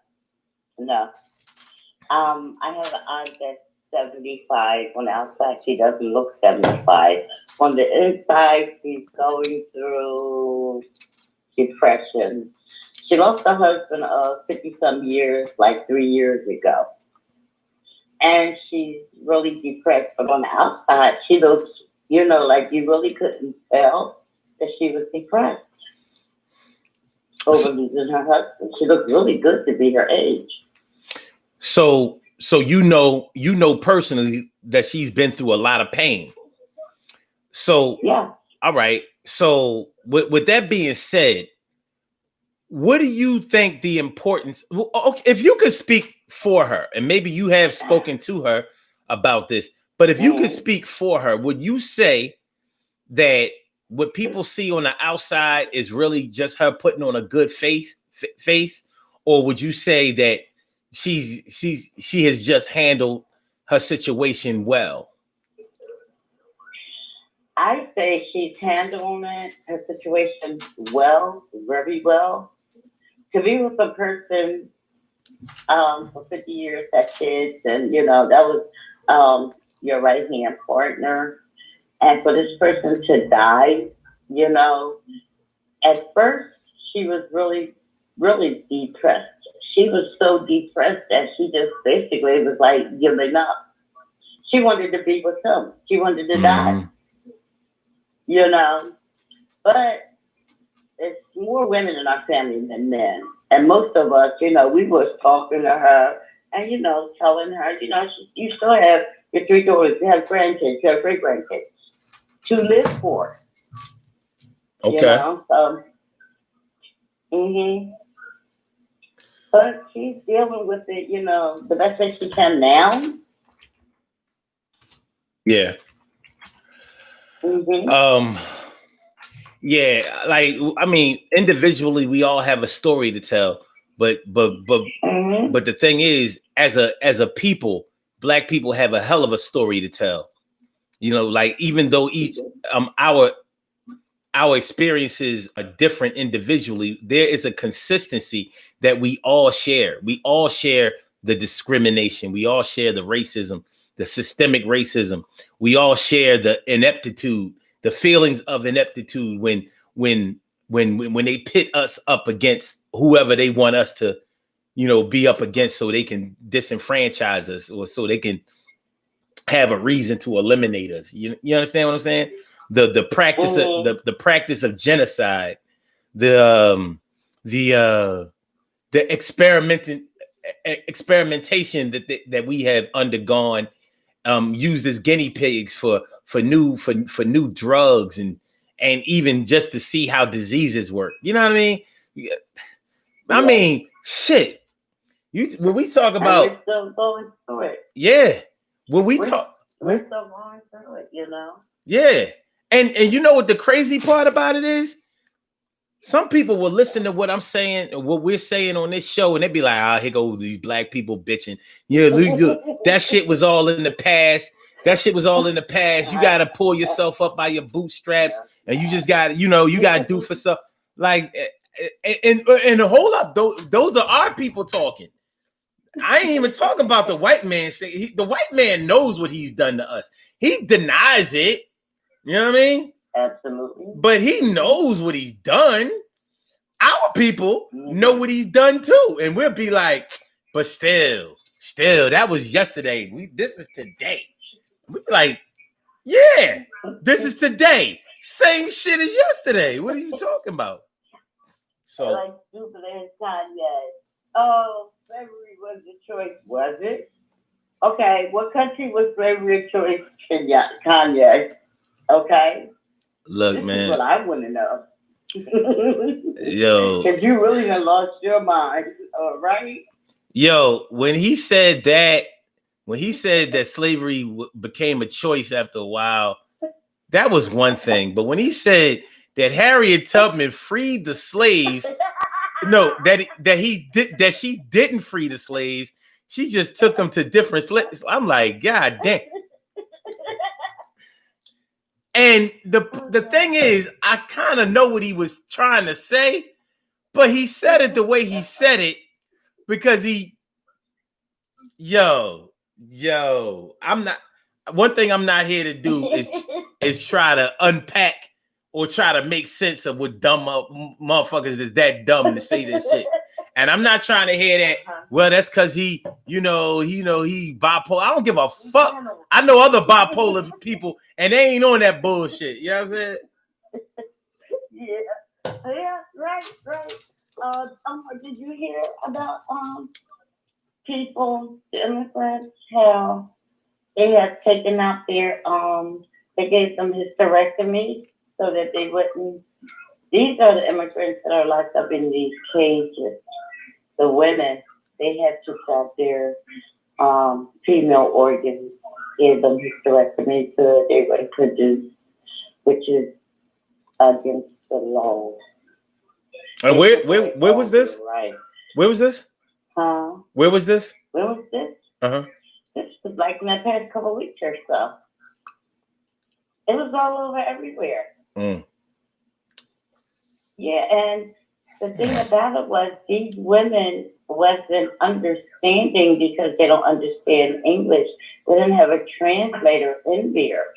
I have an aunt that's 75. On the outside, she doesn't look 75. On the inside, she's going through depression. She lost her husband of 50-some years, like 3 years ago. And she's really depressed. But on the outside, she looks, like you really couldn't tell that she was depressed over losing her husband. She looked really good to be her age. So you know personally that she's been through a lot of pain. So yeah. All right. So with that being said, what do you think the importance? Okay, if you could speak for her, and maybe you have spoken to her about this, but if you could speak for her, would you say that what people see on the outside is really just her putting on a good face, or would you say that she has just handled her situation well? I say she's handling her situation well, very well. To be with a person for 50 years, had kids, and that was your right hand partner, and for this person to die, at first she was really, really depressed. She was so depressed that she just basically was like giving up. She wanted to be with him. She wanted to die. But it's more women in our family than men. And most of us, we was talking to her and, telling her, you still have your 3 daughters, you have grandkids, you have great grandkids to live for. Okay. But she's dealing with it, the best that she can now. Yeah. Yeah, like I mean, individually we all have a story to tell, but the thing is, as a people, Black people have a hell of a story to tell. Like even though each our experiences are different individually, there is a consistency that we all share. We all share the discrimination. We all share the racism, the systemic racism. We all share the ineptitude, the feelings of ineptitude when they pit us up against whoever they want us to, be up against, so they can disenfranchise us or so they can have a reason to eliminate us. You understand what I'm saying? The practice of the practice of genocide, the experimentation that we have undergone, used as guinea pigs for new drugs and even just to see how diseases work. You know what I mean? I mean, shit. When we talk about, we're still going through it. Yeah. When we're still going through it, you know. Yeah. And you know what the crazy part about it is? Some people will listen to what I'm saying, what we're saying on this show, and they'd be like, here go these black people bitching. Yeah, that shit was all in the past. That shit was all in the past. You got to pull yourself up by your bootstraps, and you just got, you got to do for stuff. Like, and hold up, those are our people talking. I ain't even talking about the white man. The white man knows what he's done to us. He denies it. You know what I mean? Absolutely. But he knows what he's done. Our people know what he's done too. And we'll be like, but still, that was yesterday. This is today. We'll be like, yeah, this is today. Same shit as yesterday. What are you talking about? So, like stupid ass Kanye. Oh, slavery was the choice, was it? Okay, what country was slavery a choice? Kanye. Okay. Look, this man. Is what I want to know. Yo. Because you really done lost your mind, right? Yo, when he said that slavery became a choice after a while, that was one thing. But when he said that Harriet Tubman freed the slaves, no, that she didn't free the slaves, she just took them to different slaves. I'm like, God damn. And the thing is, I kind of know what he was trying to say, but he said it the way he said it because one thing I'm not here to do is try to unpack or try to make sense of what dumb motherfuckers is that dumb to say this shit. And I'm not trying to hear that. Well, that's because he bipolar. I don't give a fuck. I know other bipolar people, and they ain't on that bullshit. You know what I'm saying? Yeah, right. Did you hear about people, the immigrants, how they have taken out their they gave them hysterectomy so that they wouldn't. These are the immigrants that are locked up in these cages. The women, they had to cut their female organs, gave them hysterectomy so that they would produce, which is against the law. And where was this? Right. Where was this? Where was this? Where was this? This was like in the past couple of weeks or so. It was all over everywhere. Yeah, and the thing about it was these women wasn't understanding because they don't understand English. They didn't have a translator in there.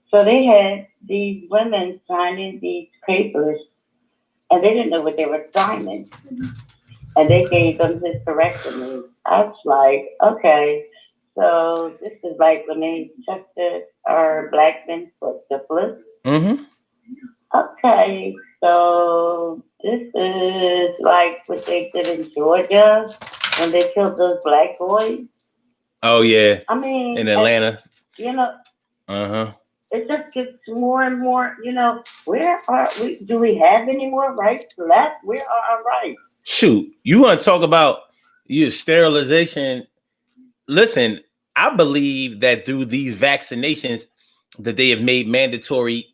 So they had these women signing these papers, and they didn't know what they were signing. And they gave them hysterectomy. I was like, okay, so this is like when they tested our black men for syphilis. Okay, so this is like what they did in Georgia when they killed those black boys. Oh yeah. I mean, in Atlanta. It just gets more and more. Where are we? Do we have any more rights left? Where are our rights? Shoot, you want to talk about your sterilization? Listen, I believe that through these vaccinations that they have made mandatory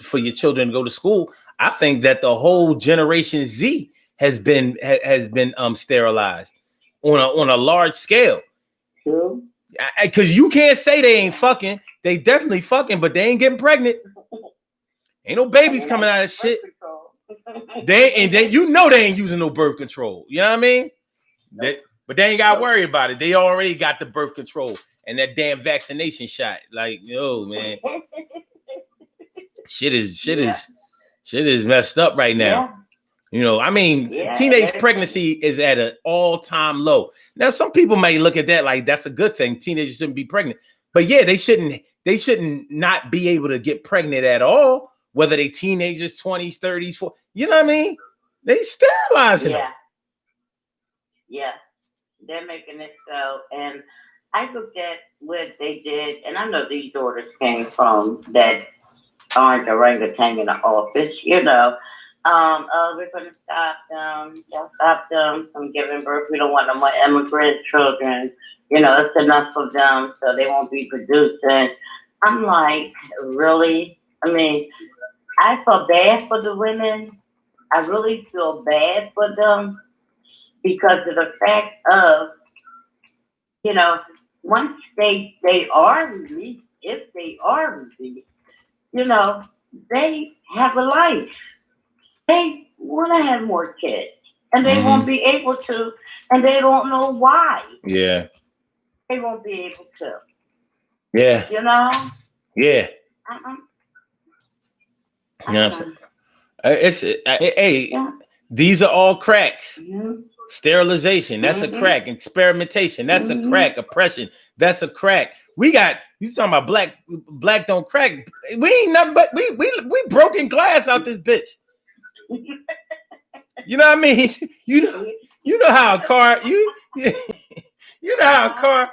for your children to go to school, I think that the whole Generation Z has been sterilized on a large scale. True. Because you can't say they ain't fucking. They definitely fucking, but they ain't getting pregnant. Ain't no babies coming out of shit. They ain't using no birth control. You know what I mean? But they ain't got to worry about it. They already got the birth control and that damn vaccination shot. Like, yo, man, shit is messed up right now. Teenage pregnancy is at an all-time low. Now, some people may look at that like that's a good thing. Teenagers shouldn't be pregnant, but yeah, they shouldn't not be able to get pregnant at all. Whether they teenagers, 20s, 30s, 40s, You know what I mean? They sterilizing them. Yeah. They're making it so. And I looked at what they did, and I know these orders came from that orange orangutan in the office, you know. We're going to stop them from giving birth. We don't want no more immigrant children. You know, it's enough of them, so they won't be producing. I'm like, really? I mean, I feel bad for the women. I really feel bad for them because of the fact of, you know, once they are released, if they are released, you know, they have a life. They want to have more kids, and they won't be able to, and they don't know why. Yeah. They won't be able to. Yeah. You know? Yeah. You know what I'm saying? These are all cracks. Mm-hmm. Sterilization, that's a crack. Experimentation, that's a crack. Oppression, that's a crack. We got you talking about black don't crack. We ain't nothing but we broken glass out this bitch. You know what I mean? You know how a car you know how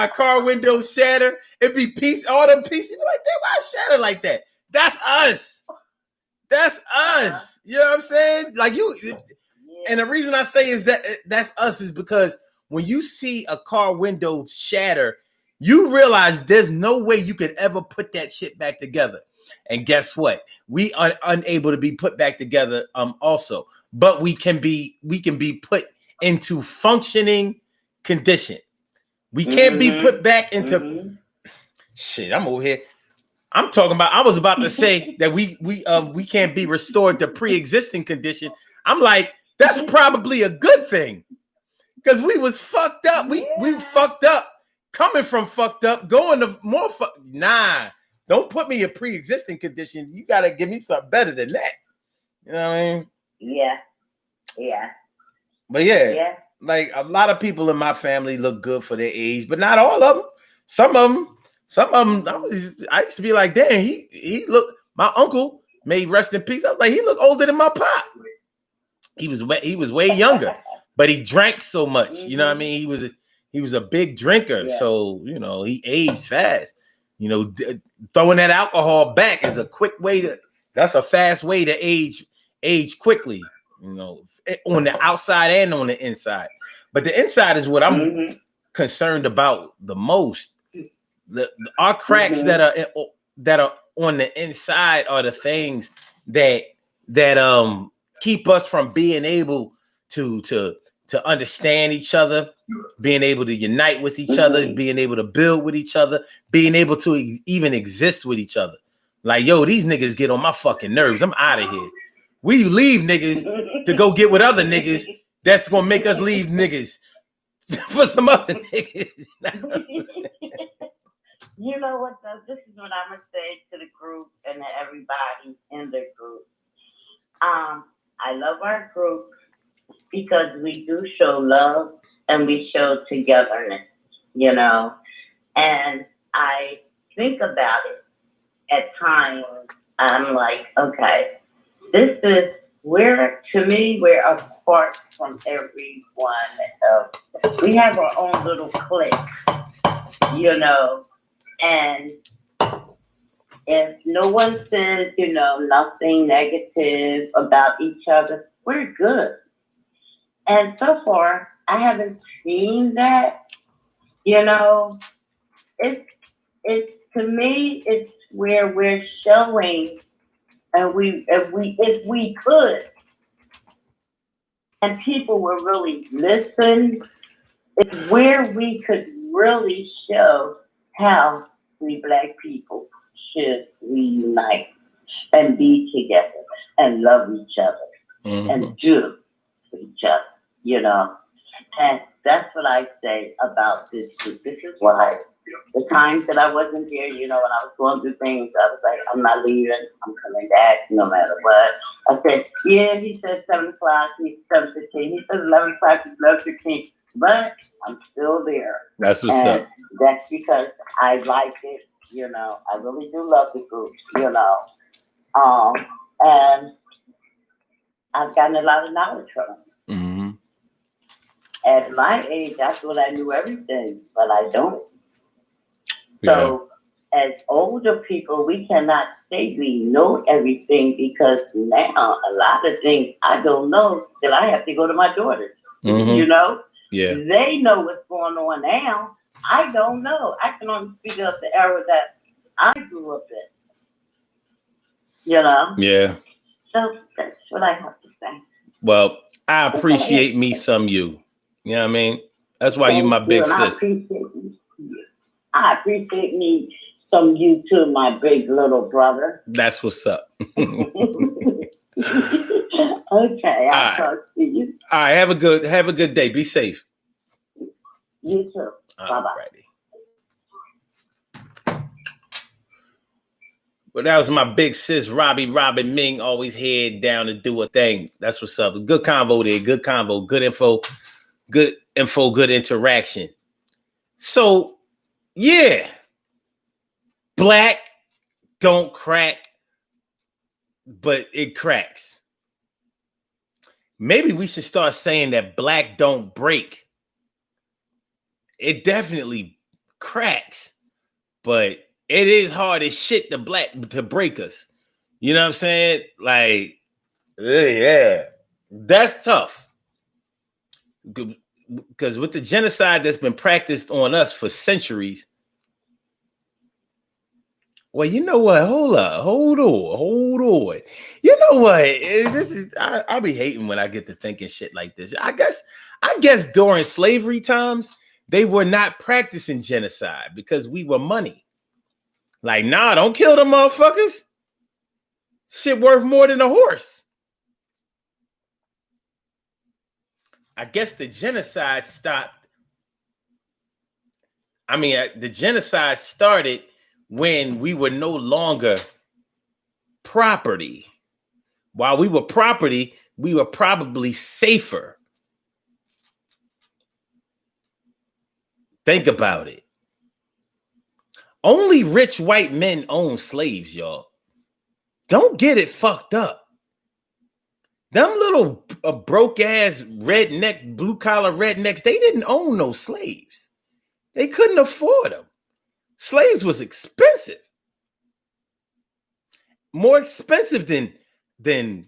a car window shatter. It be piece all them pieces. You be like, damn, why shatter like that? That's us. That's us. You know what I'm saying? Like you. And the reason I say is that's us is because when you see a car window shatter, you realize there's no way you could ever put that shit back together. And guess what? We are unable to be put back together also. But we can be put into functioning condition. We can't be put back into shit. I'm over here. I'm talking about I was about to say that we can't be restored to pre-existing condition. I'm like, that's probably a good thing because we was fucked up. We fucked up, coming from fucked up, going to more Nah, don't put me in pre-existing condition. You gotta give me something better than that. You know what I mean? Yeah. But yeah, like a lot of people in my family look good for their age, but not all of them. Some of them. I used to be like, damn, he look. My uncle, may rest in peace. I was like, he looked older than my pop. He was way younger, but he drank so much. You know what I mean? He was a big drinker, so you know he aged fast. You know, throwing that alcohol back is a quick way to. That's a fast way to age quickly. You know, on the outside and on the inside. But the inside is what I'm concerned about the most. Our cracks that are on the inside are the things that keep us from being able to understand each other, being able to unite with each other, being able to build with each other, being able to even exist with each other. Like, yo, these niggas get on my fucking nerves. I'm out of here. Will you leave niggas to go get with other niggas that's gonna make us leave niggas for some other niggas? You know what, though? This is what I'm going to say to the group and to everybody in the group. I love our group because we do show love and we show togetherness, you know. And I think about it at times. I'm like, okay, this is, to me, we're apart from everyone else. We have our own little clique, you know. And if no one says, you know, nothing negative about each other, we're good. And so far, I haven't seen that. You know, it's to me, it's where we're showing, and if we could, and people will really listen, it's where we could really show how we Black people should reunite and be together and love each other and do for each other, you know. And that's what I say about this group. This is why the times that I wasn't here, you know, when I was going through things, I was like, I'm not leaving, I'm coming back no matter what. I said, yeah, he said 7 o'clock, he's 7:15. He said 11 o'clock, he's 11:15. But I'm still there. That's what's up. That's because I like it, you know. I really do love the group, you know. And I've gotten a lot of knowledge from them. Mm-hmm. At my age, I thought I knew everything, but I don't. Yeah. So, as older people, we cannot say we know everything because now a lot of things I don't know that I have to go to my daughters. Mm-hmm. You know? Yeah. They know what's going on now. I don't know. I can only speak of the era that I grew up in. You know? Yeah. So that's what I have to say. Well, I appreciate me some you. You know what I mean? That's why you my big sis. I appreciate me some you too, my big little brother. That's what's up. Okay, I'll talk to you. All right, have a good day. Be safe. You too. Bye-bye. But that was my big sis, Robbie Robin Ming, always head down to do a thing. That's what's up. Good convo there. Good convo. Good info. Good interaction. So, yeah. Black don't crack, but it cracks. Maybe we should start saying that black don't break. It definitely cracks, but it is hard as shit to break us. You know what I'm saying? Like, yeah, that's tough. Because with the genocide that's been practiced on us for centuries. Well, you know what? Hold on. You know what? I'll be hating when I get to thinking shit like this. I guess during slavery times, they were not practicing genocide because we were money. Like, nah, don't kill them motherfuckers. Shit worth more than a horse. I guess the genocide stopped. I mean, the genocide started when we were no longer property. While we were property, we were probably safer. Think about it. Only rich white men own slaves, y'all. Don't get it fucked up. Them little broke ass redneck, blue collar rednecks, they didn't own no slaves. They couldn't afford them. Slaves was expensive. More expensive than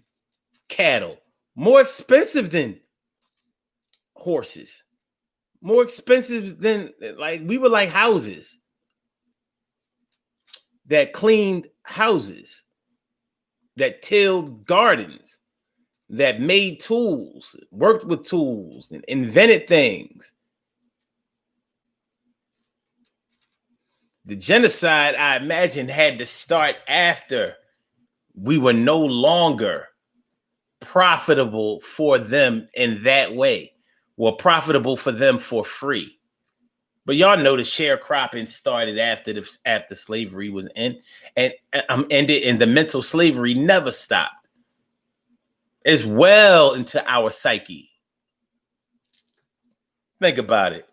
cattle. More expensive than horses. More expensive than, like, we were like houses that cleaned houses, that tilled gardens, that made tools, worked with tools, and invented things. The genocide, I imagine, had to start after we were no longer profitable for them in that way. Well, profitable for them for free. But y'all know the sharecropping started after slavery was ended, and the mental slavery never stopped. It's well into our psyche. Think about it.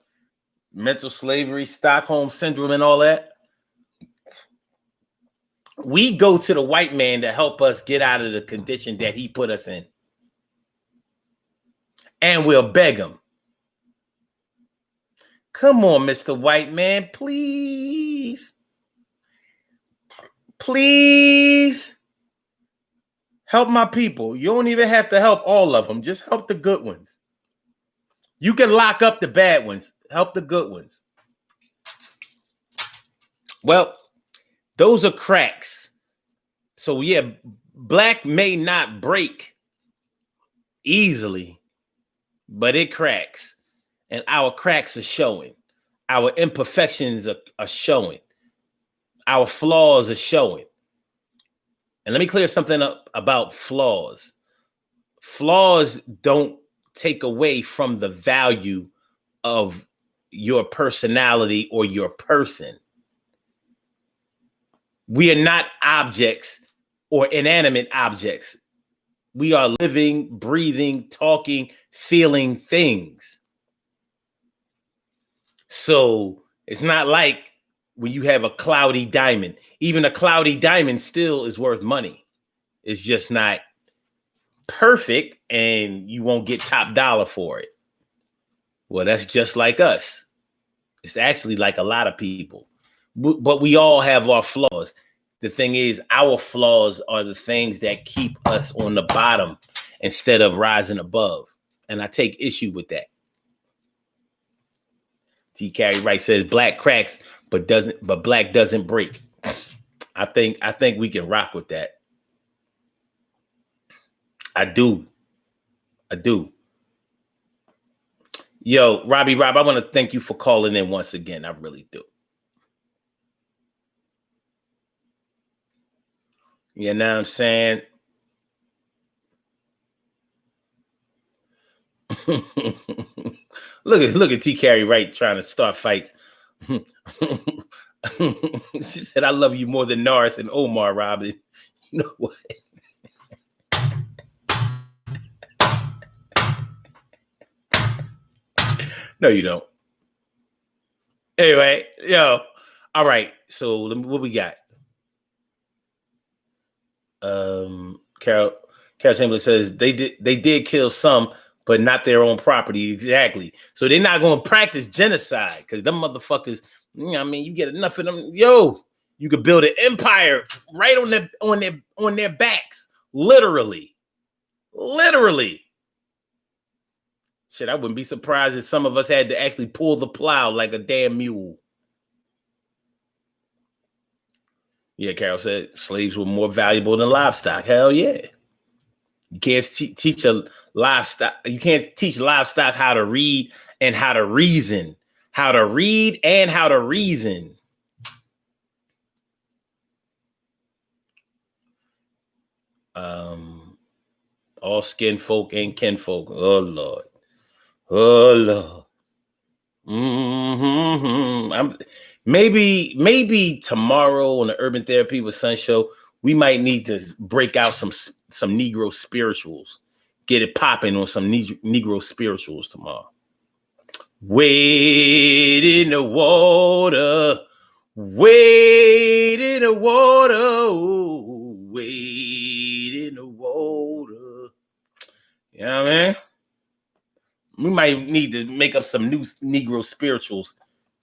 Mental slavery, Stockholm syndrome, and all that. We go to the white man to help us get out of the condition that he put us in. And we'll beg him. Come on, Mr. White Man, please. Please help my people. You don't even have to help all of them. Just help the good ones. You can lock up the bad ones. Help the good ones. Well, those are cracks. So, yeah, black may not break easily, but it cracks. And our cracks are showing. Our imperfections are showing. Our flaws are showing. And let me clear something up about flaws. Flaws don't take away from the value of your personality or your person. We are not objects or inanimate objects. We are living, breathing, talking, feeling things. So it's not like when you have a cloudy diamond. Even a cloudy diamond still is worth money. It's just not perfect and you won't get top dollar for it. Well, that's just like us. It's actually like a lot of people, but we all have our flaws. The thing is, our flaws are the things that keep us on the bottom instead of rising above. And I take issue with that. T. Carey Wright says black cracks, but black doesn't break. I think we can rock with that. I do. Yo, Rob, I want to thank you for calling in once again. I really do. You know what I'm saying? Look at T. Carey Wright trying to start fights. She said, I love you more than Norris and Omar, Robin. You know what? No, you don't. Anyway, yo. All right. So what we got? Carol Chamberlain says they did kill some, but not their own property. Exactly. So they're not going to practice genocide because them motherfuckers, you know, I mean, you get enough of them. Yo, you could build an empire right on their backs. Literally. Shit, I wouldn't be surprised if some of us had to actually pull the plow like a damn mule. Yeah, Carol said slaves were more valuable than livestock. Hell yeah. You can't teach livestock how to read and how to reason. How to read and how to reason. All skin folk and kinfolk. Oh Lord. Maybe tomorrow on the Urban Therapy with Sun show, we might need to break out some Negro spirituals. Get it popping on some Negro spirituals tomorrow. Wade in the water. Wade in the water. Wade in the water. You know what I mean? We might need to make up some new Negro spirituals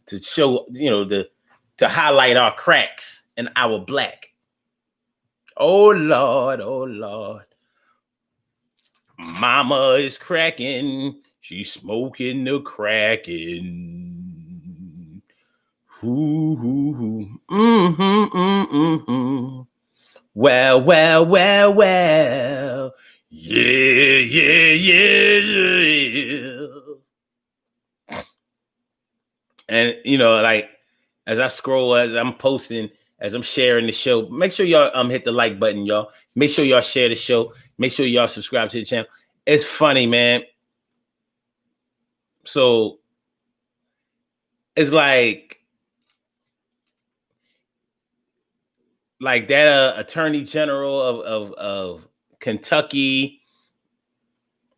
to show, you know, to highlight our cracks and our black. Oh Lord. Mama is cracking. She's smoking the cracking. Well. Yeah. And, you know, like, as I scroll, as I'm posting, as I'm sharing the show, make sure y'all hit the like button, y'all. Make sure y'all share the show. Make sure y'all subscribe to the channel. It's funny, man. So it's like that Attorney General of Kentucky.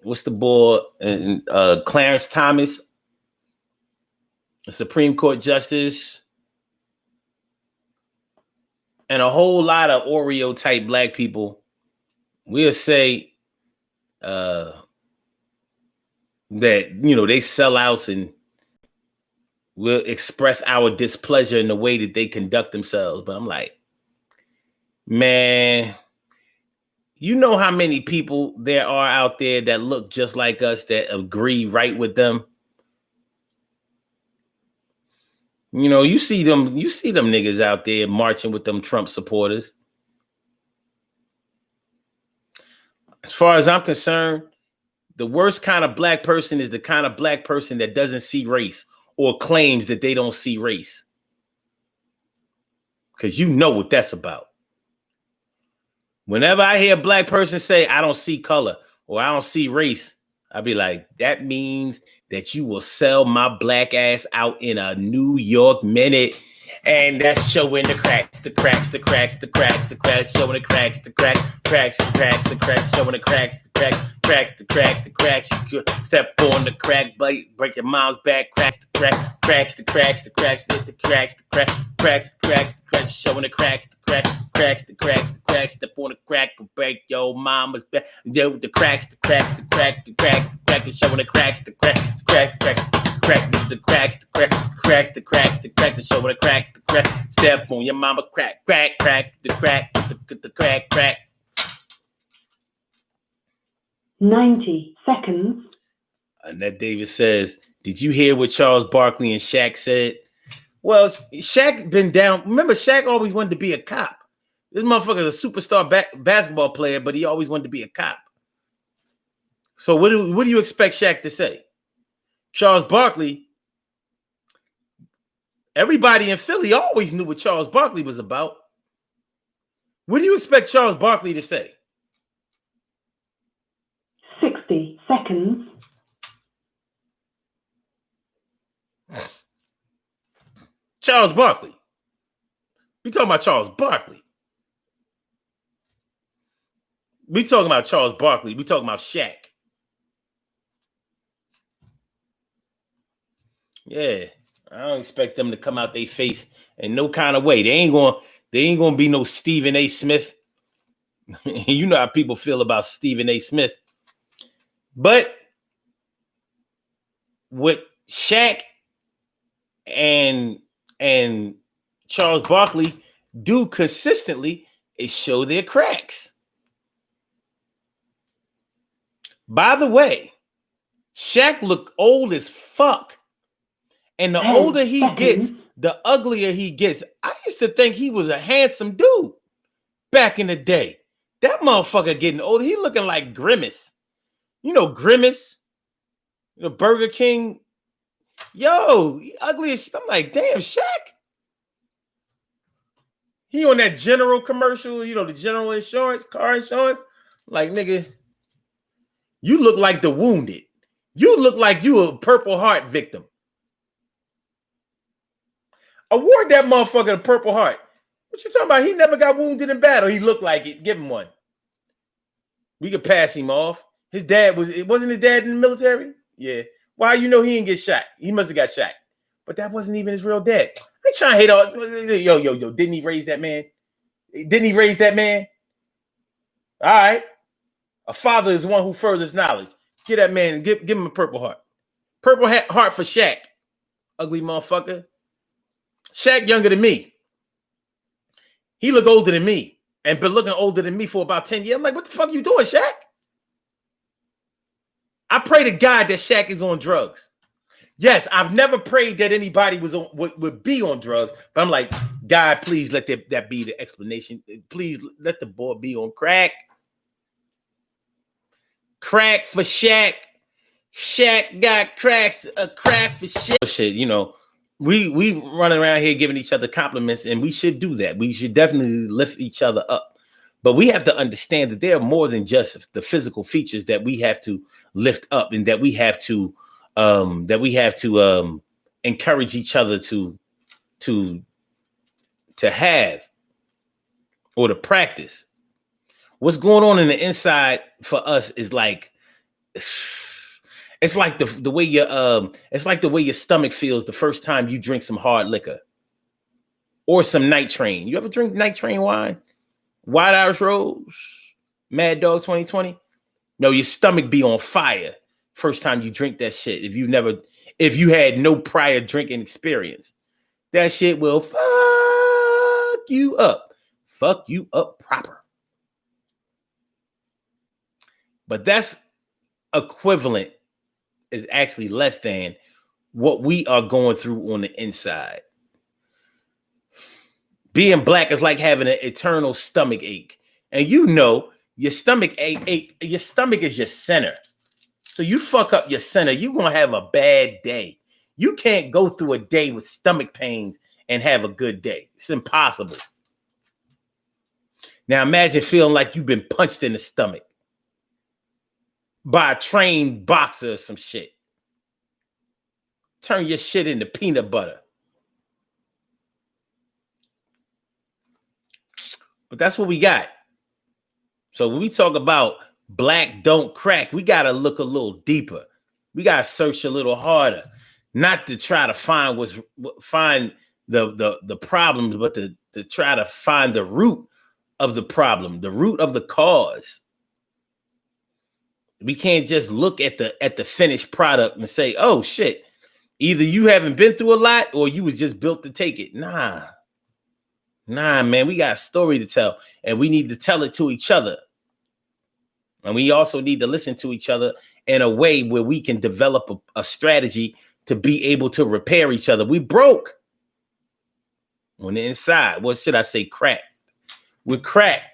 What's the boy? Clarence Thomas, a Supreme Court justice, and a whole lot of Oreo type black people. We'll say that, you know, they sell outs and will express our displeasure in the way that they conduct themselves. But I'm like, man, you know how many people there are out there that look just like us that agree right with them? You know, you see them niggas out there marching with them Trump supporters. As far as I'm concerned, the worst kind of black person is the kind of black person that doesn't see race or claims that they don't see race. Because you know what that's about. Whenever I hear a black person say, I don't see color or I don't see race, I'll be like, that means that you will sell my black ass out in a New York minute. And that's showing the cracks, showing the cracks, showing the cracks. cracks the cracks. Step on the crack, break your mom's back, cracks the cracks, hit the cracks, showing the cracks the cracks. Step on the crack, break your mama's back. Yo, the cracks, showing the cracks, the cracks, showing the crack. Step on your mama, crack, the crack. 90 seconds. Annette Davis says, did you hear what Charles Barkley and Shaq said? Well, Shaq been down. Remember, Shaq always wanted to be a cop. This motherfucker is a superstar basketball player, but he always wanted to be a cop. So what do you expect Shaq to say? Charles Barkley, everybody in Philly always knew what Charles Barkley was about. What do you expect Charles Barkley to say? 60 seconds. Charles Barkley. We talking about Charles Barkley. We talking about Charles Barkley. We talking about Shaq. Yeah, I don't expect them to come out their face in no kind of way. They ain't gonna be no Stephen A. Smith. You know how people feel about Stephen A. Smith. But what Shaq and Charles Barkley do consistently is show their cracks. By the way, Shaq looked old as fuck. And the older he gets, the uglier he gets. I used to think he was a handsome dude back in the day. That motherfucker getting older. He looking like Grimace. You know Grimace? The Burger King. Yo, he ugly as shit. I'm like, damn, Shaq. He on that General commercial, the General Insurance, car insurance. Like, nigga, you look like the wounded. You look like you a Purple Heart victim. Award that motherfucker a Purple Heart. What you talking about? He never got wounded in battle. He looked like it. Give him one. We could pass him off. Wasn't his dad in the military? Yeah. Why he didn't get shot? He must have got shot. But that wasn't even his real dad. I ain't trying to hate all. Yo. Didn't he raise that man? All right. A father is one who furthers knowledge. Get that man, give him a Purple Heart. Purple Heart for Shaq. Ugly motherfucker. Shaq younger than me. He look older than me. And been looking older than me for about 10 years. I'm like, what the fuck you doing, Shaq? I pray to God that Shaq is on drugs. Yes, I've never prayed that anybody would be on drugs, but I'm like, God, please let that be the explanation. Please let the boy be on crack. Crack for Shaq. Shaq got cracks. A crack for Shaq. Shit, we running around here giving each other compliments, and we should do that. We should definitely lift each other up. But we have to understand that there are more than just the physical features that we have to lift up, and that we have to encourage each other to have or to practice. What's going on in the inside for us is like it's like the way your stomach feels the first time you drink some hard liquor or some Night Train. You ever drink Night Train wine? White Irish Rose, Mad Dog 2020. No, your stomach be on fire first time you drink that shit. If you had no prior drinking experience, that shit will fuck you up proper. But that's equivalent, is actually less than what we are going through on the inside. Being black is like having an eternal stomach ache. And your stomach ache, your stomach is your center. So you fuck up your center, you're going to have a bad day. You can't go through a day with stomach pains and have a good day. It's impossible. Now imagine feeling like you've been punched in the stomach by a trained boxer or some shit. Turn your shit into peanut butter. But that's what we got. So when we talk about Black don't crack. We got to look a little deeper. We got to search a little harder, not to try to find the problems, but to try to find the root of the problem, the root of the cause. We can't just look at the finished product and say, oh shit, either you haven't been through a lot or you was just built to take it. Nah, man, we got a story to tell and we need to tell it to each other. And we also need to listen to each other in a way where we can develop a strategy to be able to repair each other. We broke on the inside. What should I say? Cracked. We're cracked.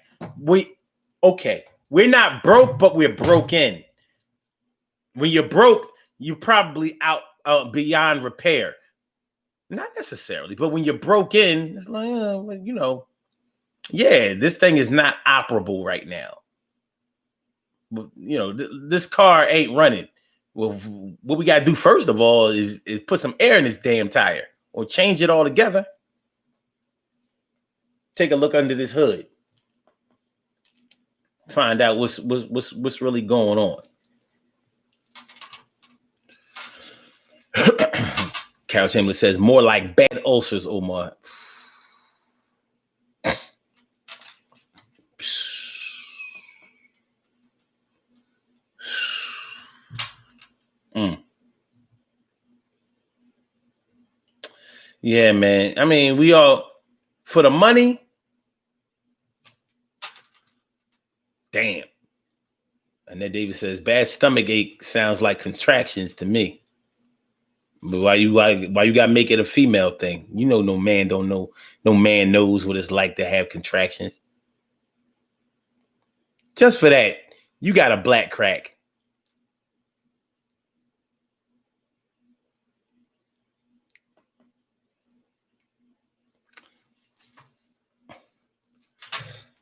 Okay. We're not broke, but we're broken. When you're broke, you're probably out beyond repair. Not necessarily, but when you're broken, it's like, this thing is not operable right now. This car ain't running. Well, what we got to do first of all is put some air in this damn tire or change it all together. Take a look under this hood. Find out what's really going on. Carol Chamberlain says more like bad ulcers, Omar. Yeah, man. I mean, we all for the money. Damn. And then David says, bad stomach ache sounds like contractions to me. But why you gotta make it a female thing? No man knows what it's like to have contractions. Just for that, you got a black crack.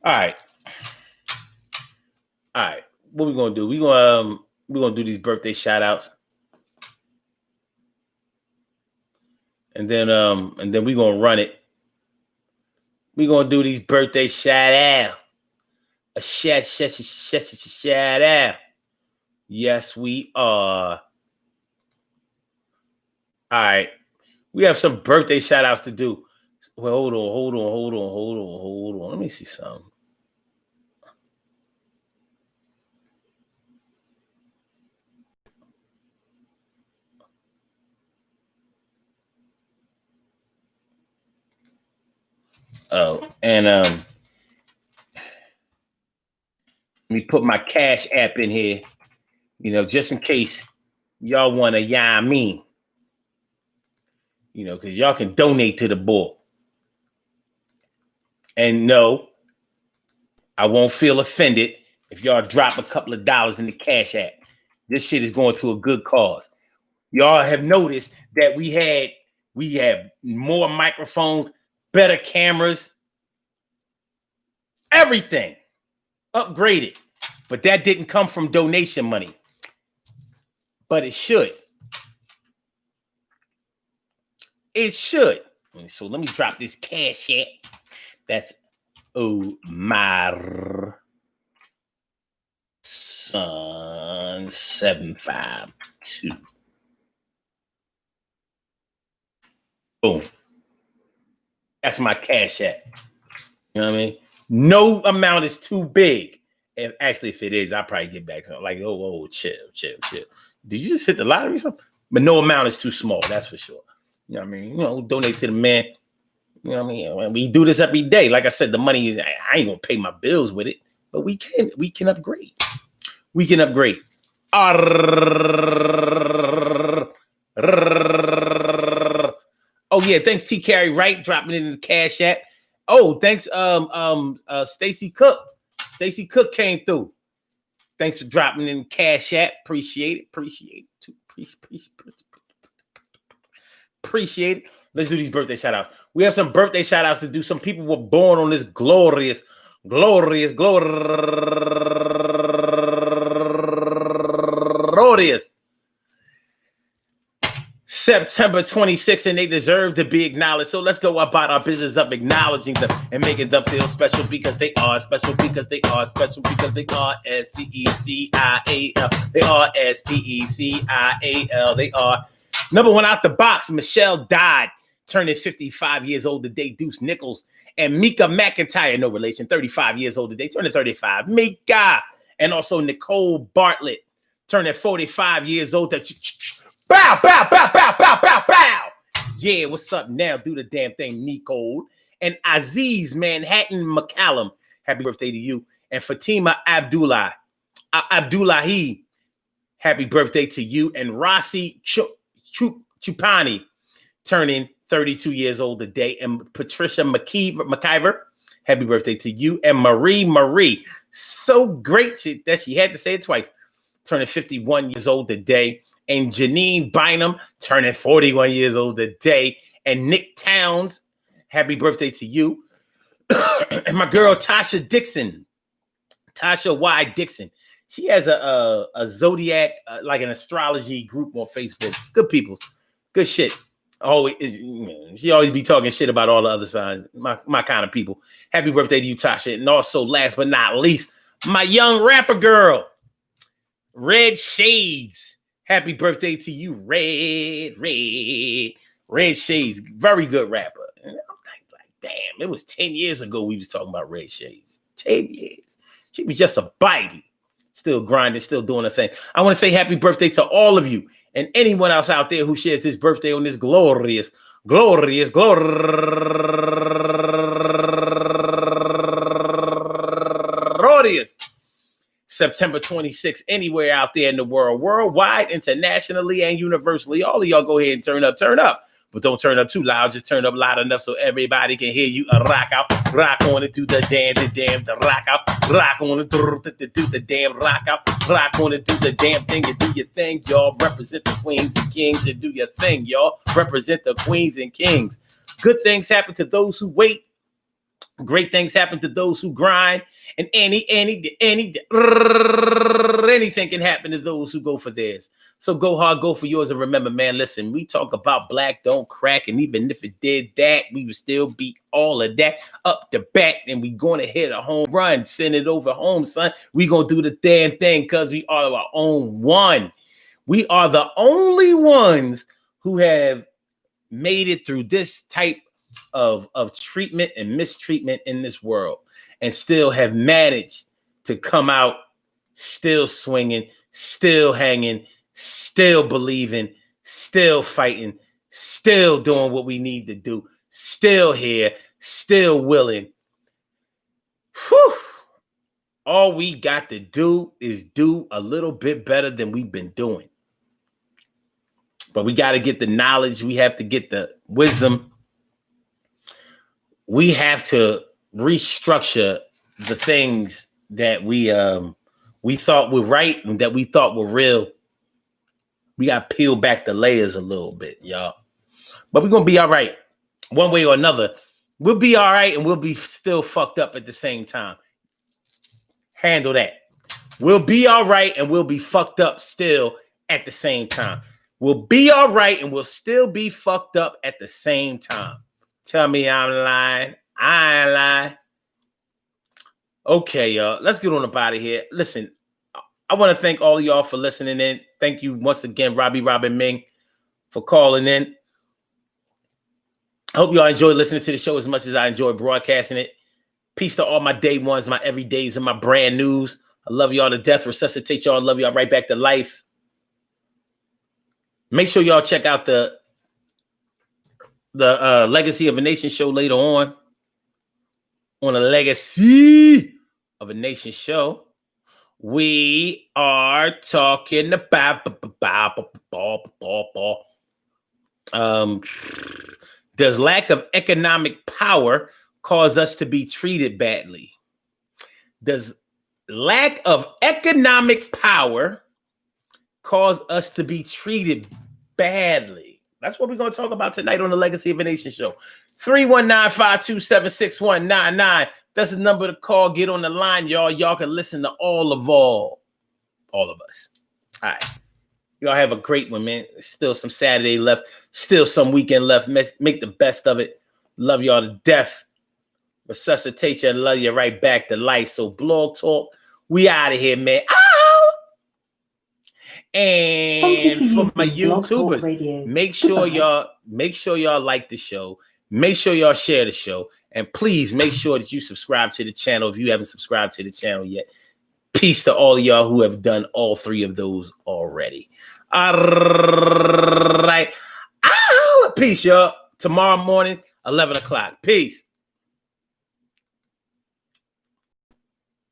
All right. What we gonna do? We're gonna do these birthday shout outs. And then we're gonna run it. We're gonna do these birthday shout out. A shout out. Yes, we are. All right. We have some birthday shout outs to do. Well, hold on. Let me see something. Oh, and let me put my Cash App in here, just in case y'all want to, because y'all can donate to the boy. And no, I won't feel offended if y'all drop a couple of dollars in the Cash App. This shit is going to a good cause. Y'all have noticed that we have more microphones, better cameras, everything upgraded. But that didn't come from donation money. But it should. It should. So let me drop this Cash App. That's Omar Son 752. Boom. That's my Cash App. You know what I mean? No amount is too big. And actually, if it is, I'll probably get back something like, chill. Did you just hit the lottery or something? But no amount is too small, that's for sure. You know what I mean? Donate to the man. You know what I mean? We do this every day. Like I said, the money is, I ain't gonna pay my bills with it, but we can upgrade. We can upgrade. Oh yeah, thanks T Carey Wright dropping it in the Cash App. Oh, thanks Stacy Cook. Stacy Cook came through. Thanks for dropping in Cash App. Appreciate it. Appreciate it. Let's do these birthday shout outs. We have some birthday shout outs to do. Some people were born on this glorious September 26th, and they deserve to be acknowledged. So let's go about our business of acknowledging them and making them feel special because they are special, because they are special, because they are S-P-E-C-I-A-L. They are S-P-E-C-I-A-L. They are number one out the box. Michelle Dodd, turning 55 years old today. Deuce Nichols and Mika McIntyre, no relation, 35 years old today, turning 35. Mika. And also Nicole Bartlett, turning 45 years old. Bow, bow, bow, bow, bow, bow, bow. Yeah, what's up now? Do the damn thing, Nicole. And Aziz Manhattan McCallum, happy birthday to you. And Fatima Abdullahi, happy birthday to you. And Rossi Chupani, turning 32 years old today. And Patricia McIver, happy birthday to you. And Marie, so great that she had to say it twice, turning 51 years old today. And Janine Bynum, turning 41 years old today. And Nick Towns, happy birthday to you. And my girl Tasha Y. Dixon. She has a zodiac, like an astrology group on Facebook. Good people. Good shit. She always be talking shit about all the other signs. My kind of people. Happy birthday to you, Tasha. And also, last but not least, my young rapper girl, Red Shades. Happy birthday to you, Red Shades. Very good rapper. And I'm like, damn, it was 10 years ago we was talking about Red Shades. 10 years. She was just a baby. Still grinding, still doing a thing. I want to say happy birthday to all of you and anyone else out there who shares this birthday on this glorious September 26th, anywhere out there in the world, worldwide, internationally, and universally. All of y'all go ahead and turn up. But don't turn up too loud. Just turn up loud enough so everybody can hear you. Rock out, rock on it, do the damn, the rock out, rock on it, do the damn, rock out, rock on it, do the damn thing, and do your thing, y'all. Represent the queens and kings and do your thing, y'all. Represent the queens and kings. Good things happen to those who wait. Great things happen to those who grind. And anything can happen to those who go for theirs. So go hard, go for yours. And remember, man, listen, we talk about black don't crack. And even if it did that, we would still beat all of that up the back. And we going to hit a home run. Send it over home, son. We going to do the damn thing because we are our own one. We are the only ones who have made it through this type of treatment and mistreatment in this world. And still have managed to come out still swinging, still hanging, still believing, still fighting, still doing what we need to do, still here, still willing. Whew. All we got to do is do a little bit better than we've been doing. But we got to get the knowledge. We have to get the wisdom. We have to restructure the things that we thought were right and that we thought were real. We got to peel back the layers a little bit, y'all. But we're going to be all right. One way or another, we'll be all right and we'll be still fucked up at the same time. Handle that. We'll be all right and we'll be fucked up still at the same time. We'll be all right and we'll still be fucked up at the same time. Tell me I'm lying. I ain't lying. Okay, y'all. Let's get on up out of here. Listen, I want to thank all of y'all for listening in. Thank you once again, Robin Ming, for calling in. I hope y'all enjoy listening to the show as much as I enjoy broadcasting it. Peace to all my day ones, my everydays, and my brand news. I love y'all to death. Resuscitate y'all. Love y'all right back to life. Make sure y'all check out the Legacy of a Nation show later on the Legacy of a Nation show. We are talking about does lack of economic power cause us to be treated badly? Does lack of economic power cause us to be treated badly? That's what we're going to talk about tonight on the Legacy of a Nation show. 319-527-6199. That's the number to call. Get on the line, y'all. Y'all can listen to all of us. All right. Y'all have a great one, man. Still some Saturday left. Still some weekend left. Make the best of it. Love y'all to death. Resuscitate you and love you right back to life. So Blog Talk, we out of here, man. Ow! And for my YouTubers, make sure y'all like the show. Make sure y'all share the show. And please make sure that you subscribe to the channel if you haven't subscribed to the channel yet. Peace to all of y'all who have done all three of those already. All right. Peace, y'all. Tomorrow morning, 11 o'clock. Peace.